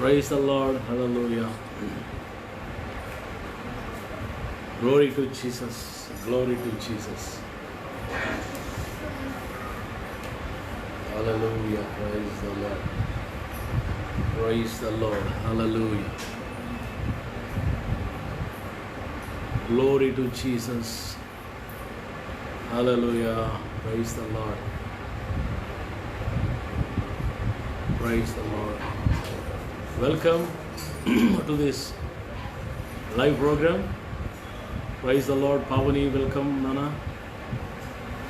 Praise the Lord. Hallelujah. Glory to Jesus. Glory to Jesus. Hallelujah. Praise the Lord. Praise the Lord. Hallelujah. Glory to Jesus. Hallelujah. Praise the Lord. Praise the Lord. Welcome to this live program. Praise the Lord. Pavani, welcome. Nana.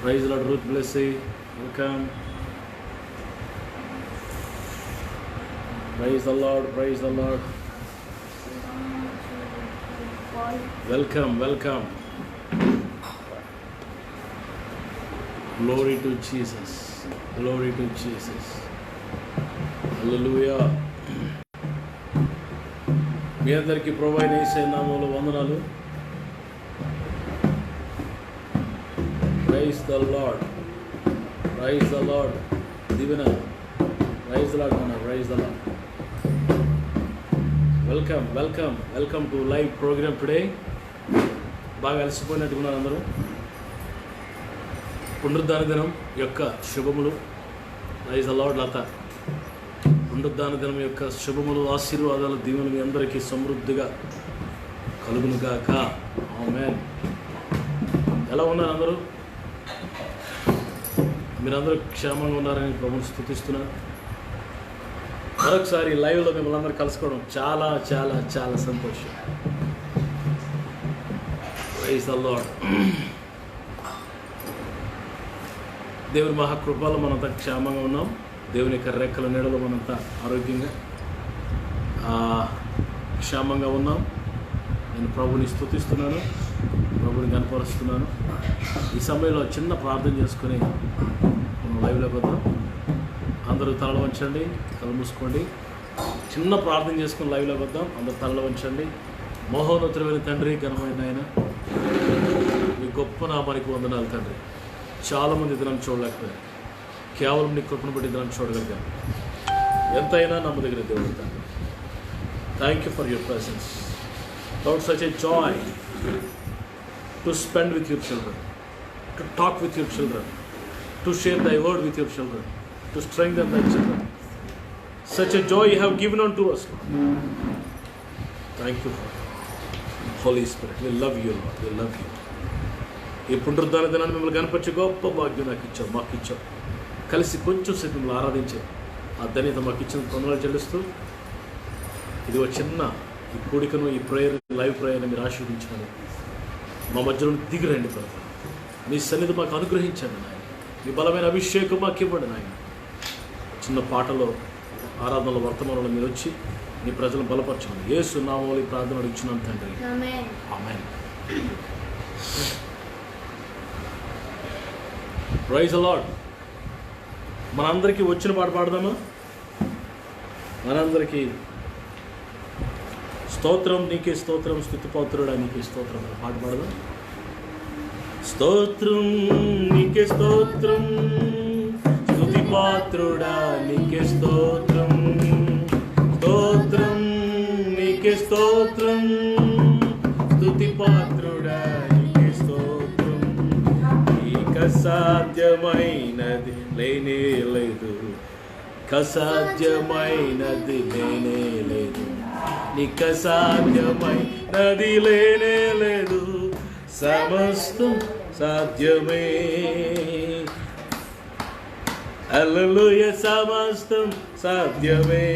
Praise the Lord. Ruth Blessy, welcome. Praise the Lord. Praise the Lord. Welcome, welcome. Glory to Jesus. Glory to Jesus. Hallelujah. మీ అందరికీ ప్రభువైన యేసు నామములో వందనాలు. Praise the lord. Praise the lord. దీవెన. Praise the lord మన. Praise the lord. Welcome welcome welcome to live program today. బాగా అలసిపోయినట్టుకున్నారు అందరూ. పునరుద్ధాన దినం యొక్క శుభములు. Praise the lord. లత, పునరుద్ధాన దినం యొక్క శుభములు, ఆశీర్వాదాలు, దీవెనలు మీ అందరికీ సమృద్ధిగా కలుగునుగాక. ఆమేన్. ఎలా ఉన్నారు అందరూ? మీరందరూ క్షేమంగా ఉన్నారని ప్రభువుని స్తుతిస్తున్నాను. మరొకసారి లైవ్లో మిమ్మల్ని అందరూ కలుసుకోవడం చాలా చాలా చాలా సంతోషం. Praise the Lord. దేవుని మహాకృపలో మనంతా క్షేమంగా ఉన్నాం. దేవుని యొక్క రెక్కల నీడలో మనంతా ఆరోగ్యంగా క్షేమంగా ఉన్నాం. నేను ప్రభుని స్తుతిస్తున్నాను, ప్రభుని కనపరుస్తున్నాను. ఈ సమయంలో చిన్న ప్రార్థన చేసుకొని మనం లైవ్లోకి వద్దాం. అందరూ తలలు వంచండి, కళ్ళు మూసుకోండి. చిన్న ప్రార్థన చేసుకొని లైవ్లోకి వద్దాం. అందరూ తలలు వంచండి. మహోన్నతుడైన తండ్రి, ఘనమైన ఆయన, మీ గొప్ప నామానికి వందనాలు తండ్రి. చాలామంది దినం చూడలేకపోయారు, కేవలం నీ కృపను బట్టి దినం చూడగలిగాను. ఎంతైనా నమ్మదగిన దేవుడు తండ్రి. Thank you for your presence. Lord, such a joy to spend with your children, to talk with your children, to share thy word with your children, to strengthen thy children. Such a joy you have given unto us, Lord. Thank you for Holy Spirit. We love you, Lord. We love you. ఈ పునరుద్ధాన దినాన్ని మిమ్మల్ని కనపరిచే గొప్ప భాగ్యం నాకు ఇచ్చావు, మాకు ఇచ్చావు. కలిసి కొంచెం సేపు మిమ్మల్ని ఆరాధించే ఆ ధన్యత మాకు ఇచ్చిన వందనాలు చెల్లిస్తూ, ఇది ఒక చిన్న ఈ కూడికను, ఈ ప్రేయర్, లైవ్ ప్రేయర్ని మీరు ఆశీర్వదించమని మా మధ్యలో దిగిరండి ప్రభు. మీ సన్నిధి మాకు అనుగ్రహించండి నాయన. మీ బలమైన అభిషేకం మాకు ఇవ్వండి నాయన. చిన్న పాటలో, ఆరాధనలో, వర్తమానంలో మీరు వచ్చి మీ ప్రజలను బలపరచండి. యేసు నామములో ఈ ప్రార్థన అడుగుచున్నాను తండ్రి. ఆమేన్. Praise the lord. మనందరికీ వచ్చిన పాట పాడదామా? మనందరికీ స్తోత్రం నీకే స్తోత్రం, స్తుతిపాత్రుడా నీకే స్తోత్రం పాట పాడదాం. స్తోత్రం నీకే స్తోత్రం, స్తుతిపాత్రుడా నీకే స్తోత్రం, స్తోత్రం నీకే స్తోత్రం, స్తుతిపాత్రుడా నీకే స్తోత్రం. నీక సాధ్యమైనది లేనే లేదు, కసాధ్యమైనది లేనే లేదు, నీక సాధ్యమైనది లేనే లేదు, సమస్తం సాధ్యమే. హల్లెలూయా, సమస్తం సాధ్యమే.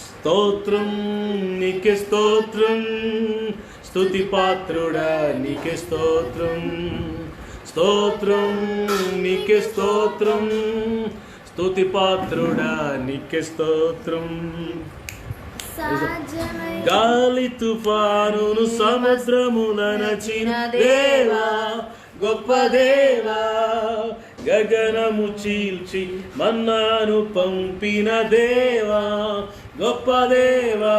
స్తోత్రం నీకే స్తోత్రం, స్తుతిపాత్రుడా నీకే స్తోత్రం, స్తోత్రం నీకే స్తోత్రం, స్తుతిపాత్రుడా నీకే స్తోత్రం. గాలి తుఫానును సముద్రములనచిన దేవా, గొప్ప దేవా, గగనము చీల్చి మన్నాను పంపిన దేవా, గొప్ప దేవా.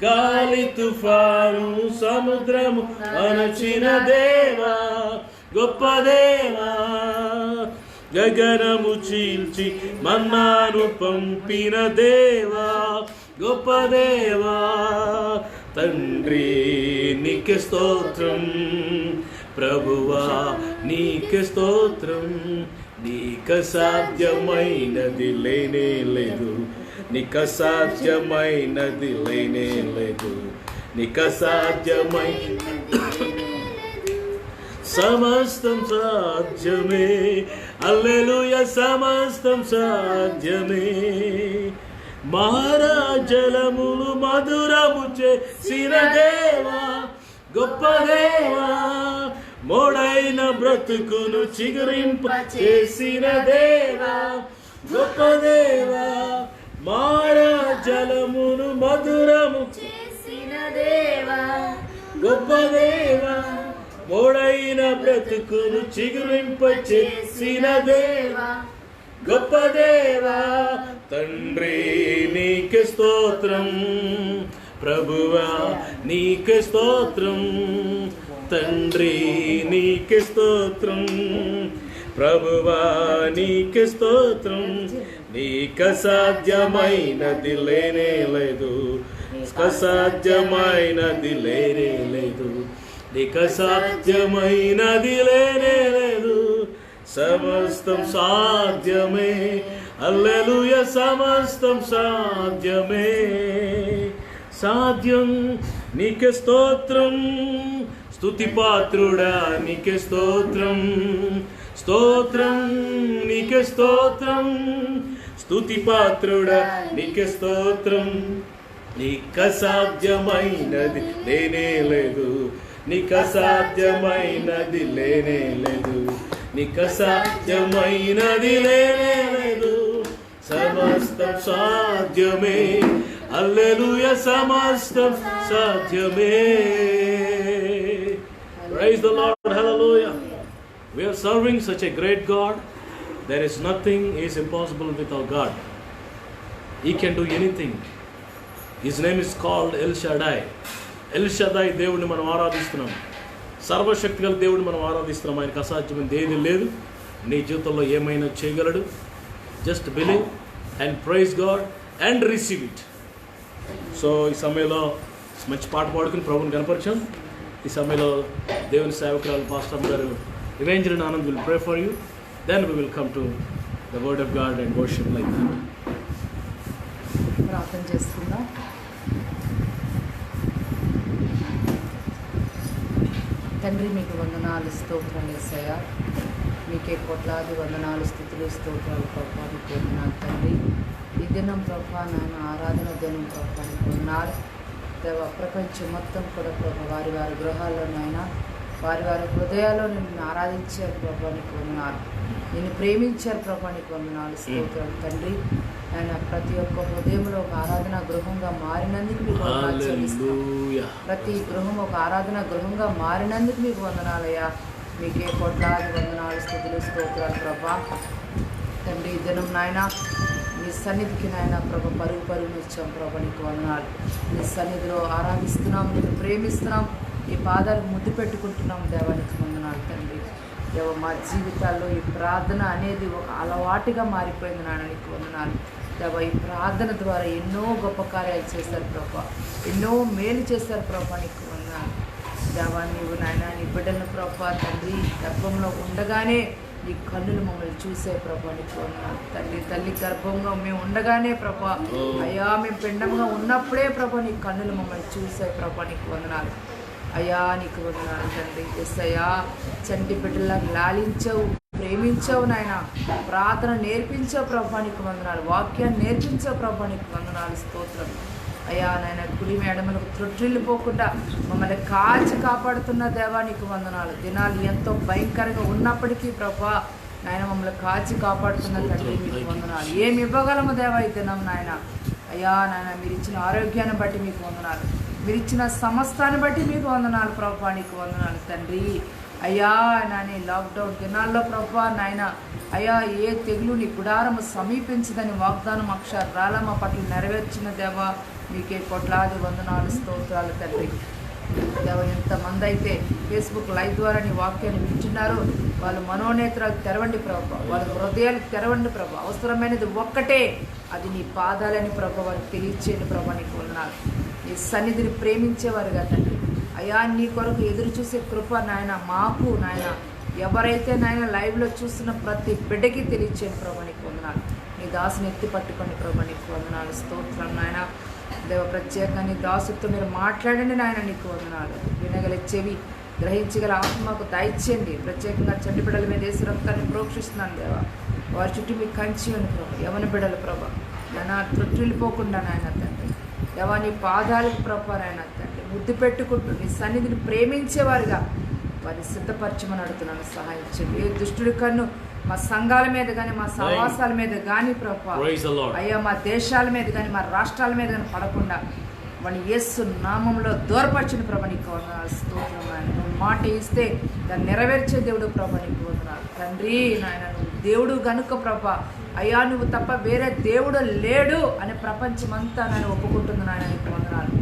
గాలి తుఫాను సముద్రము అణచిన దేవా, గొప్ప దేవా, గగనము చీల్చి మన్నాను పంపిన దేవా, గొప్ప దేవా తండ్రి నీకే స్తోత్రం, ప్రభువా నీకే స్తోత్రం. నీకు సాధ్యమైనది లేనే లేదు, నీకు సాధ్యమైనది లేనే లేదు, నీకు సాధ్యమైన సమస్తం సాధ్యమే. హల్లెలూయా, సమస్తం సాధ్యమే. మహారాజలములు మధురము చేసిన దేవా, గొప్ప దేవా మోడైన బ్రతుకును చిగురింప చేసిన దేవా, గొప్ప దేవా మహారాజలమును మధురము చేసిన దేవా, గొప్ప దేవా మోడైన బ్రతుకును చిగురింప చేసిన దేవా, గొప్ప దేవా తండ్రి నీకే స్తోత్రం, ప్రభువా నీకే స్తోత్రం, తండ్రి నీకే స్తోత్రం, ప్రభువా నీకే స్తోత్రం. నీకు సాధ్యమైనది లేనే లేదు, అసాధ్యమైనది లేనే లేదు, నీకు సాధ్యమైనది లేనే లేదు, సమస్తం సాధ్యమే. హల్లెలూయా, సమస్తం సాధ్యమే. సాధ్యం నీకే స్తోత్రం, స్తుతి పాత్రుడా నీకే స్తోత్రం, స్తోత్రం నీకే స్తోత్రం, స్తుతి పాత్రుడా నీకే స్తోత్రం. నీకు సాధ్యమైనది లేనే లేదు, నీకు సాధ్యమైనది లేనే లేదు, నీకు సాధ్యమైనది లేనే లేదు, సమస్తం సాధ్యమే. హల్లెలూయా, సమస్తం సాధ్యమే. Praise the Lord, hallelujah. We are serving such a great God. There is nothing is impossible with our God. He can do anything. His name is called El Shaddai. El Shaddai దేవుడిని మనం ఆరాధిస్తున్నాం, సర్వశక్తి గల దేవుడిని మనం ఆరాధిస్తున్నాం. ఆయనకు అసాధ్యమైనది ఏది లేదు. నీ జీవితంలో ఏమైనా చేయగలడు. Just believe and praise God and receive it. So ఈ సమయంలో మంచి పాట పాడుకుని ప్రభుని కనపరిచాం. ఈ సమయంలో దేవుని సేవకురాలు పాస్టర్ గారు Evangelist Anand will pray for you. Then we will come to the word of God and worship like that. ప్రార్థన చేసుకుందాం. తండ్రి మీకు వందనాలు, స్తోత్రాలు యేసయ్యా. మీకే కోట్లాది వందనాలు, స్తుతులు, స్తోత్రాలు ప్రభా. మీకు వందనాలు తండ్రి. ఈ దినం ప్రభా నాయన ఆరాధన దినం ప్రభా. మీకు వందనాలు దేవ. ప్రపంచం మొత్తం కూడా ప్రభా వారి వారి గృహాల్లోనైనా వారి వారి హృదయాల్లో నిన్ను ఆరాధించారు ప్రభా. నీకు వందనాలు. నిన్ను ప్రేమించారు ప్రభా. నీకు వందనాలు, స్తోత్రాలు తండ్రి. ఆయన ప్రతి ఒక్క హృదయంలో ఒక ఆరాధన గృహంగా మారినందుకు మీకు వందనాలు చెల్లిస్తున్నాం. ప్రతి గృహం ఒక ఆరాధన గృహంగా మారినందుకు మీకు వందనాలయ్యా. మీకే కోట్లాది వందనాలు, స్తుతులు, స్తోత్రాలు ప్రభా. తండ్రి ఈ దినం నాయన నీ సన్నిధికి నాయన ప్రభా పరుగు పరుగులు ఇచ్చాం ప్రభా. నీకు వందనాలు. నీ సన్నిధిలో ఆరాధిస్తున్నాం, నిన్ను ప్రేమిస్తున్నాం, ఈ పాదాలకు ముద్దు పెట్టుకుంటున్నాం దేవానికి వందనాలు తండ్రి. దేవ మా జీవితాల్లో ఈ ప్రార్థన అనేది ఒక అలవాటుగా మారిపోయింది నాయన. నీకు వందనాలు దేవ. ఈ ప్రార్థన ద్వారా ఎన్నో గొప్ప కార్యాలు చేశారు ప్రభా, ఎన్నో మేలు చేశారు ప్రభా. నీకు వందనాలు దేవా. నీవు నాయన నీ బిడ్డలను ప్రభా తండ్రి గర్భంలో ఉండగానే నీ కన్నులు మమ్మల్ని చూసే ప్రభా. నీకు వందనాలు తండ్రి. తల్లి గర్భంలో మేము ఉండగానే ప్రభా అయ్యా, మేము పిండంగా ఉన్నప్పుడే ప్రభా నీ కన్నులు మమ్మల్ని చూసే ప్రభా. నీకు వందనాలు అయ్యా. నీకు వందనాలు తండ్రి. యేసయ్యా చంటి బిడ్డలకు లాలించావు, ప్రేమించావు నాయన. ప్రార్థన నేర్పించావు ప్రభా. నీకు వందనాలు. వాక్యాన్ని నేర్పించావు ప్రభా. నీకు వందనాలు, స్తోత్రం అయ్యా. నాయన కుడి మేడమలకు త్రొట్టిల్లిపోకుండా మమ్మల్ని కాచి కాపాడుతున్న దేవా నీకు వందనాలు. దినాలు ఎంతో భయంకరంగా ఉన్నప్పటికీ ప్రభా నాయన మమ్మల్ని కాచి కాపాడుతున్న తండ్రి మీకు వందనాలు. ఏమి ఇవ్వగలము దేవా ఈ దినం నాయన. అయ్యా నాయన మీరు ఇచ్చిన ఆరోగ్యాన్ని బట్టి మీకు వందనాలు, మీరు ఇచ్చిన సమస్తాన్ని బట్టి మీకు వందనాలు ప్రభా. నీకు వందనాలు తండ్రి. అయ్యా నాని లాక్డౌన్ దినాల్లో ప్రభా నాయన అయ్యా ఏ తెగులు నీ గుడారము సమీపించదని వాగ్దానం అక్షరాల మా పట్ల నెరవేర్చిన దేవా మీకే కోట్లాది వందనాలు, స్తోత్రాలు తండ్రి. దేవ ఎంతమంది అయితే ఫేస్బుక్ లైవ్ ద్వారా నీ వాక్యాన్ని వింటున్నారో వాళ్ళ మనోనేత్రాలు తెరవండి ప్రభు, వాళ్ళ హృదయాలు తెరవండి ప్రభు. అవసరమైనది ఒక్కటే, అది నీ పాదాలని ప్రభు వారికి తెలియచేయండి ప్రభు. నీకు వందనాలు. నీ సన్నిధిని ప్రేమించేవారుగా తండ్రి అయ్యా, నీ కొరకు ఎదురు చూసే కృప నాయన మాకు నాయన ఎవరైతే నాయన లైవ్లో చూస్తున్న ప్రతి బిడ్డకి తెలియచేయండి ప్రభు. నీకు వందనాలు. నీ దాసుని ఎత్తి పట్టుకోండి ప్రభు. నీకు వందనాలు. స్తోత్రం నాయన. దేవ ప్రత్యేకంగా నీ దాసుతో మీరు మాట్లాడండి నాయన. నీకు వందనాలు. వినగల చెవి, గ్రహించగల ఆత్మకు దయచేయండి. ప్రత్యేకంగా చంటి బిడ్డల మీద వేసి రక్తాన్ని ప్రోక్షిస్తున్నాను దేవ. వారి చుట్టూ మీకు కంచి ఉంది ప్రభు. యవన బిడ్డలు ప్రభు నాయన త్రొట్టిల్లిపోకుండా నాయన తండ్రి దేవ నీ పాదాలకు ప్రభు నాయన తండ్రి ముద్దు పెట్టుకుంటూ నీ సన్నిధిని ప్రేమించేవారుగా వారిని సిద్ధపరచమని అడుగుతున్నాను. సహాయం చేయండి. ఏ దుష్టుడి కన్ను మా సంఘాల మీద కానీ మా సహవాసాల మీద కానీ ప్రభు అయ్యా మా దేశాల మీద కానీ మా రాష్ట్రాల మీద కానీ పడకుండా వాడిని యేసు నామంలో దూరపరచని ప్రభు. నీకు వందనాలు. స్తోత్రం నాయన. నువ్వు మాట ఇస్తే దాన్ని నెరవేర్చే దేవుడు ప్రభు. నీకు వందనాలు తండ్రి నాయన. నువ్వు దేవుడు గనుక ప్రభు అయ్యా నువ్వు తప్ప వేరే దేవుడు లేడు అనే ప్రపంచమంతా నేను ఒప్పుకుంటుంది నాయన. నీకు వందనాలు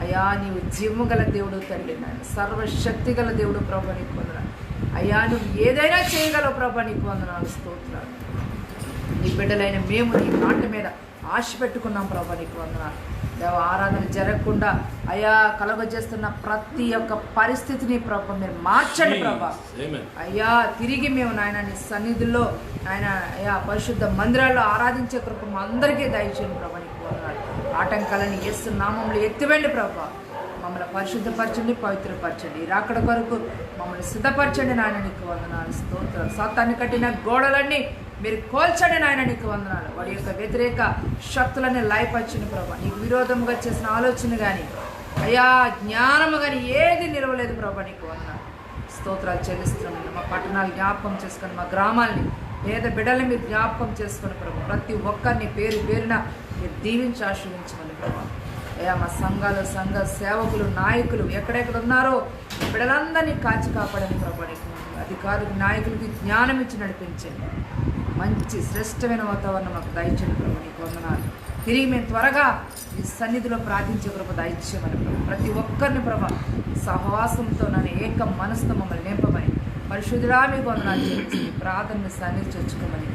అయ్యా. నీవు జీవము గల దేవుడు తండ్రి నాయన, సర్వశక్తి గల దేవుడు ప్రభు. నీకు వందనాలు అయ్యా. నువ్వు ఏదైనా చేయగలవు ప్రభు. నీకు వందనాలు. స్తోత్రాలు. నీ బిడ్డలైన మేము నీ మాట మీద ఆశ పెట్టుకున్నాం ప్రభు. నీకు వందనాలు. దేవ ఆరాధన జరగకుండా అయ్యా కలగజేస్తున్న ప్రతి ఒక్క పరిస్థితిని ప్రభు మీరు మార్చండి ప్రభు. అయ్యా తిరిగి మేము నాయన నీ సన్నిధుల్లో ఆయన అయ్యా పరిశుద్ధ మందిరాల్లో ఆరాధించే కృప మా అందరికీ దయచేయండి ప్రభు. నీకు వందనాలు. ఆటంకాలను యేసు నామంలో ఎత్తివేండి ప్రభు. మమ్మల్ని పరిశుద్ధపరచండి, పవిత్రపరచండి. రాకడ కొరకు మమ్మల్ని సిద్ధపరచండి నాయన. నీకు వందనాలు. స్తోత్రాలు. సాతాన్ని కట్టిన గోడలన్నీ మీరు కోల్చండి నాయన. నీకు వందనాలు. వాడి యొక్క వ్యతిరేక శక్తులన్నీ లయపరచండి ప్రభు. నీకు విరోధముగా చేసిన ఆలోచన కానీ అయ్యా జ్ఞానము కానీ ఏది నిలవలేదు ప్రభు. నీకు వందనాలు. స్తోత్రాలు చెల్లిస్తున్నాను. మా పట్టణాలు జ్ఞాపకం చేసుకొని మా గ్రామాలని పేద బిడ్డల్ని మీరు జ్ఞాపకం చేసుకుని ప్రభు. ప్రతి ఒక్కరిని పేరు పేరున మీరు దీవించి ఆశీర్వించమని ప్రభు. అయ్యా మా సంఘాలు, సంఘ సేవకులు, నాయకులు ఎక్కడెక్కడ ఉన్నారో బిడ్డలందరినీ కాచి కాపాడని ప్రభు. నీకు అధికారులకు, నాయకులకి జ్ఞానం ఇచ్చి నడిపించండి. మంచి శ్రేష్టమైన వాతావరణం మాకు దయచేయండి ప్రభు. నీకు వందనాలు. తిరిగి మేము త్వరగా ఈ సన్నిధిలో ప్రార్థించే కృప దయచేయమని ప్రభు. ప్రతి ఒక్కరిని ప్రభు సహవాసంతో నన్ను ఏక మనసుతో మమ్మల్ని నింపమని పరిశుద్ధుడా మీకు వందనాలు చేసి ప్రార్థన సన్నిధి తెచ్చుకోమని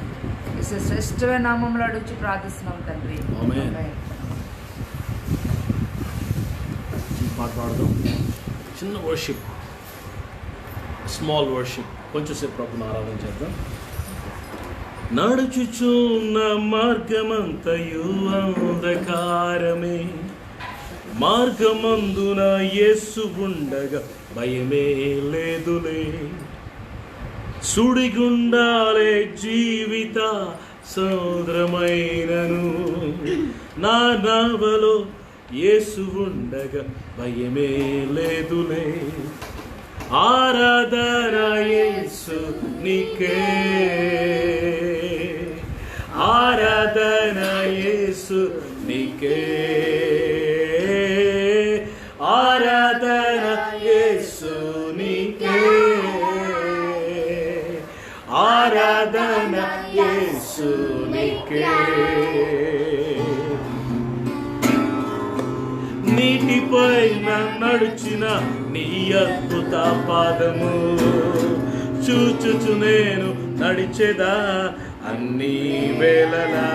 శ్రేష్టమైన నామంలో అడిచి ప్రార్థిస్తున్నాం తండ్రి. మాట్లాడదాం. చిన్న వర్షిప్, స్మాల్ వర్షిప్, కొంచెంసేపు ప్రభుని ఆరాధన చేద్దాం. నడుచుచున్న మార్గమంతయు అంధకారమే, మార్గమందున యేసు ఉండగా భయమే లేదులే. సుడిగుండాలే జీవిత సముద్రమైనను, నా నావలో యేసు ఉండగా భయమే లేదులే. ఆరాధన యేసు నీకే, ఆరాధన యేసు నీకే, ఆరాధన యేసు నీకే, ఆరాధన యేసు నీకే. నీటిపైన నడిచిన నీ అద్భుత పాదము చూచుచు నేను నడిచెదా అన్ని వేళలా.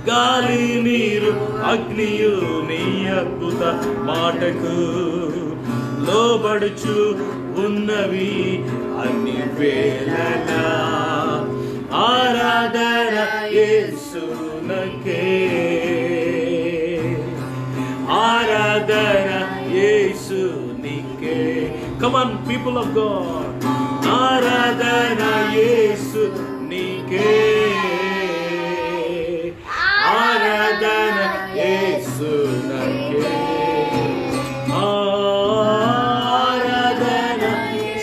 గాలి, నీరు, అగ్నియు నీ అద్భుత మాటకు లోబడుచు ఉన్నవి అన్ని వేళలా. ఆరాధన యేసునకే, ఆరాధన యేసు నీకే. Come on, people of God. ఆరాధన యేసు నీకే, ఆరాధన యేసు నీకే, ఆరాధన.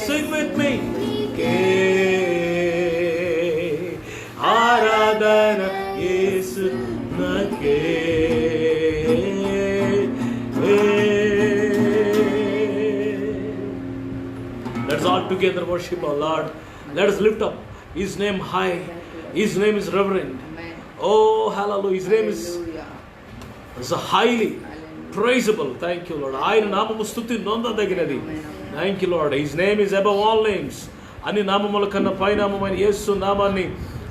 Sing with me. ఆరాధన యేసు నీకే. Let's all together worship our Lord. Let us lift up His name high. His name is reverend. Amen. Oh, hallelujah. His name is highly praisable. Thank you lord. ఆయన నామము స్తుతి నొందదగినది. Thank you lord. His name is above all names. అన్ని నామముల కన్నా పైనామమైన యేసు నామాన్ని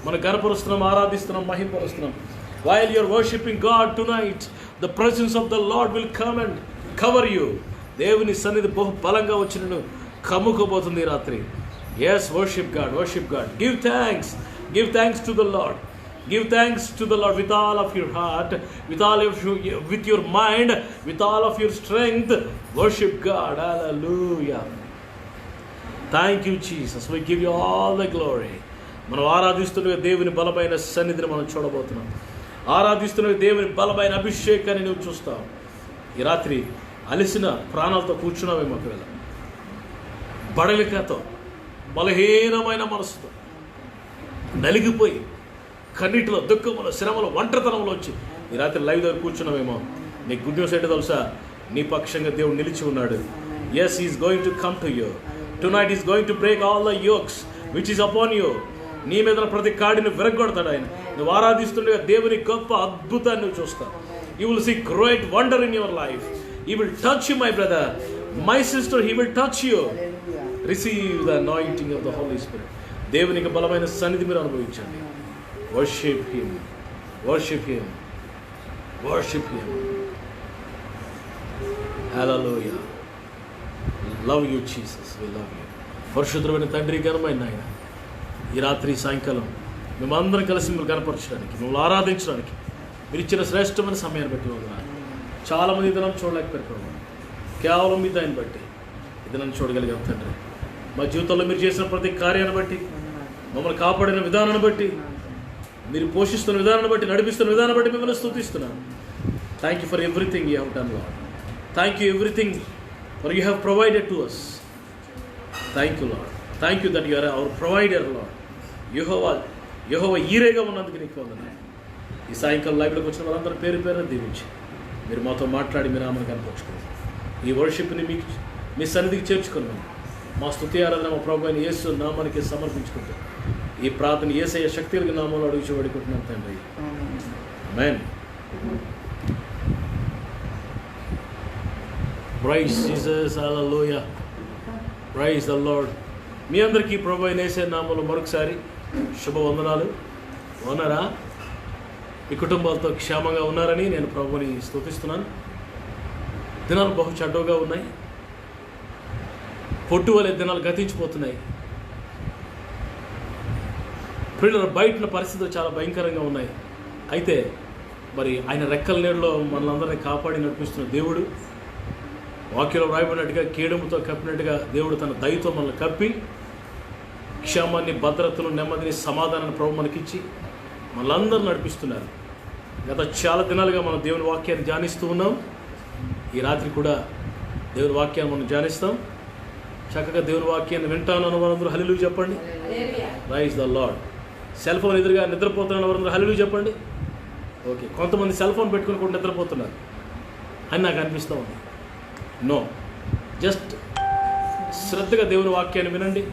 మనం గణపరుస్తున్నాం, ఆరాధిస్తున్నాం, మహిమపరుస్తున్నాం. While you are worshiping God tonight, the presence of the Lord will come and cover you. దేవుని సన్నిధి బహు బలంగా వచ్చి నేను కమ్ముకోబోతుంది ఈ రాత్రి. Yes, worship God, worship God. Give thanks to the Lord. Give thanks to the Lord with all of your heart, with your mind, with all of your strength. Worship God. Hallelujah. Thank you, Jesus. We give you all the glory. మనం ఆరాధిస్తున్న దేవుని బలమైన సన్నిధిని మనం చూడబోతున్నాం. ఆరాధిస్తున్న దేవుని బలమైన అభిషేకాన్ని నువ్వు చూస్తావు. ఈ రాత్రి అలసిన ప్రాణాలతో కూర్చున్నావేమో, ఒకవేళ బడలికతో బలహీనమైన మనసుతో నలిగిపోయి కన్నీటిలో, దుఃఖంలో, శ్రమలో, ఒంటరితనంలో వచ్చి ఈ రాత్రి లైవ్ దగ్గర కూర్చున్నావేమో. నీ గుడ్ న్యూస్ ఏంటో తెలుసా? నీ పక్షంగా దేవుడు నిలిచి ఉన్నాడు. Yes, he is going to come to you. Tonight he is going to break all the yokes which is upon you. నీ మీద ప్రతి కాడిని విరగొడతాడు ఆయన. నువ్వు ఆరాధిస్తుండగా దేవుని గొప్ప అద్భుతాన్ని నువ్వు చూస్తావు. You will see great wonder in your life. He will touch you, my brother, my sister. He will touch you. Receive the anointing of the Holy Spirit. దేవునికి బలమైన సన్నిధి మీరు అనుభవించండి. Worship him, worship him, worship him. Hallelujah. Love you, Jesus. We love you. పరిశుద్ధమైన తండ్రి, ఘనమైన ఆయన, ఈ రాత్రి సాయంకాలం మేమందరం కలిసి మిమ్మల్ని కనపరచడానికి, మిమ్మల్ని ఆరాధించడానికి మీరు ఇచ్చిన శ్రేష్టమైన సమయాన్ని బట్టి వందనాలు. చాలామంది దినం చూడలేకపోయారు, కేవలం మీ దాన్ని బట్టి ఇది నన్ను చూడగలిగాం తండ్రి. మా జీవితంలో మీరు చేసిన ప్రతి కార్యాన్ని బట్టి, మమ్మల్ని కాపాడిన విధానాన్ని బట్టి, మీరు పోషిస్తున్న విధానాన్ని బట్టి, నడిపిస్తున్న విధానాన్ని బట్టి మిమ్మల్ని స్తుతిస్తున్నాను. Thank you for everything you have done lord. Thank you everything for you have provided to us. Thank you lord. Thank you that you are our provider lord. యెహోవా ఈరేగా ఉన్నందుకు నీకు వందనాలు. ఈ సాయంకాలం లైవ్లోకి వచ్చిన వాళ్ళందరూ పేరు పేరున దీవించి మీరు మాతో మాట్లాడి మీరు ఆమెను కనపరుచుకోండి. ఈ వర్షిప్ని మీ సన్నిధికి చేర్చుకున్నాను. మా స్తుతి ఆరాధన మా ప్రభు అయిన యేసు నామానికి సమర్పించుకుంటాం. ఈ ప్రార్థన యేసయ్య శక్తిగా నామంలో అడుగుచి వేడుకుంటున్నాను తండ్రి. ఆమేన్. Praise Jesus. Hallelujah. Praise the lord. మీ అందరికీ ప్రభు అయిన యేసయ్య నామంలో మరొకసారి శుభవందనాలు. ఉన్నారా? మీ కుటుంబాలతో క్షేమంగా ఉన్నారని నేను ప్రభుని స్తుతిస్తున్నాను. దినాలు బహు చెడ్డగా ఉన్నాయి. పొట్టు వలె దినాలు గతించిపోతున్నాయి. పిల్లల బయట పరిస్థితులు చాలా భయంకరంగా ఉన్నాయి. అయితే మరి ఆయన రెక్కల నీడలో మనలందరినీ కాపాడి నడిపిస్తున్న దేవుడు, వాక్యంలో రాయబడినట్టుగా కేడుముతో కప్పినట్టుగా దేవుడు తన దయతో మనల్ని కప్పి క్షేమాన్ని, భద్రతను, నెమ్మదిని, సమాధానాన్ని ప్రభు మనకిచ్చి మనలందరూ నడిపిస్తున్నారు. గత చాలా దినాలుగా మనం దేవుని వాక్యాన్ని ధ్యానిస్తూ ఉన్నాం. ఈ రాత్రి కూడా దేవుని వాక్యాన్ని మనం ధ్యానిస్తాం. చక్కగా దేవుని వాక్యాన్ని వింటాను అన్న వారందరూ హల్లెలూయా చెప్పండి. Praise the Lord. Cell phone ఎదురుగా నిద్రపోతున్న వారందరూ హల్లెలూయా చెప్పండి. ఓకే, కొంతమంది సెల్ ఫోన్ పెట్టుకుని కూడా నిద్రపోతున్నారు అని నాకు అనిపిస్తూ ఉంది. నో, జస్ట్ శ్రద్ధగా దేవుని వాక్యాన్ని వినండి.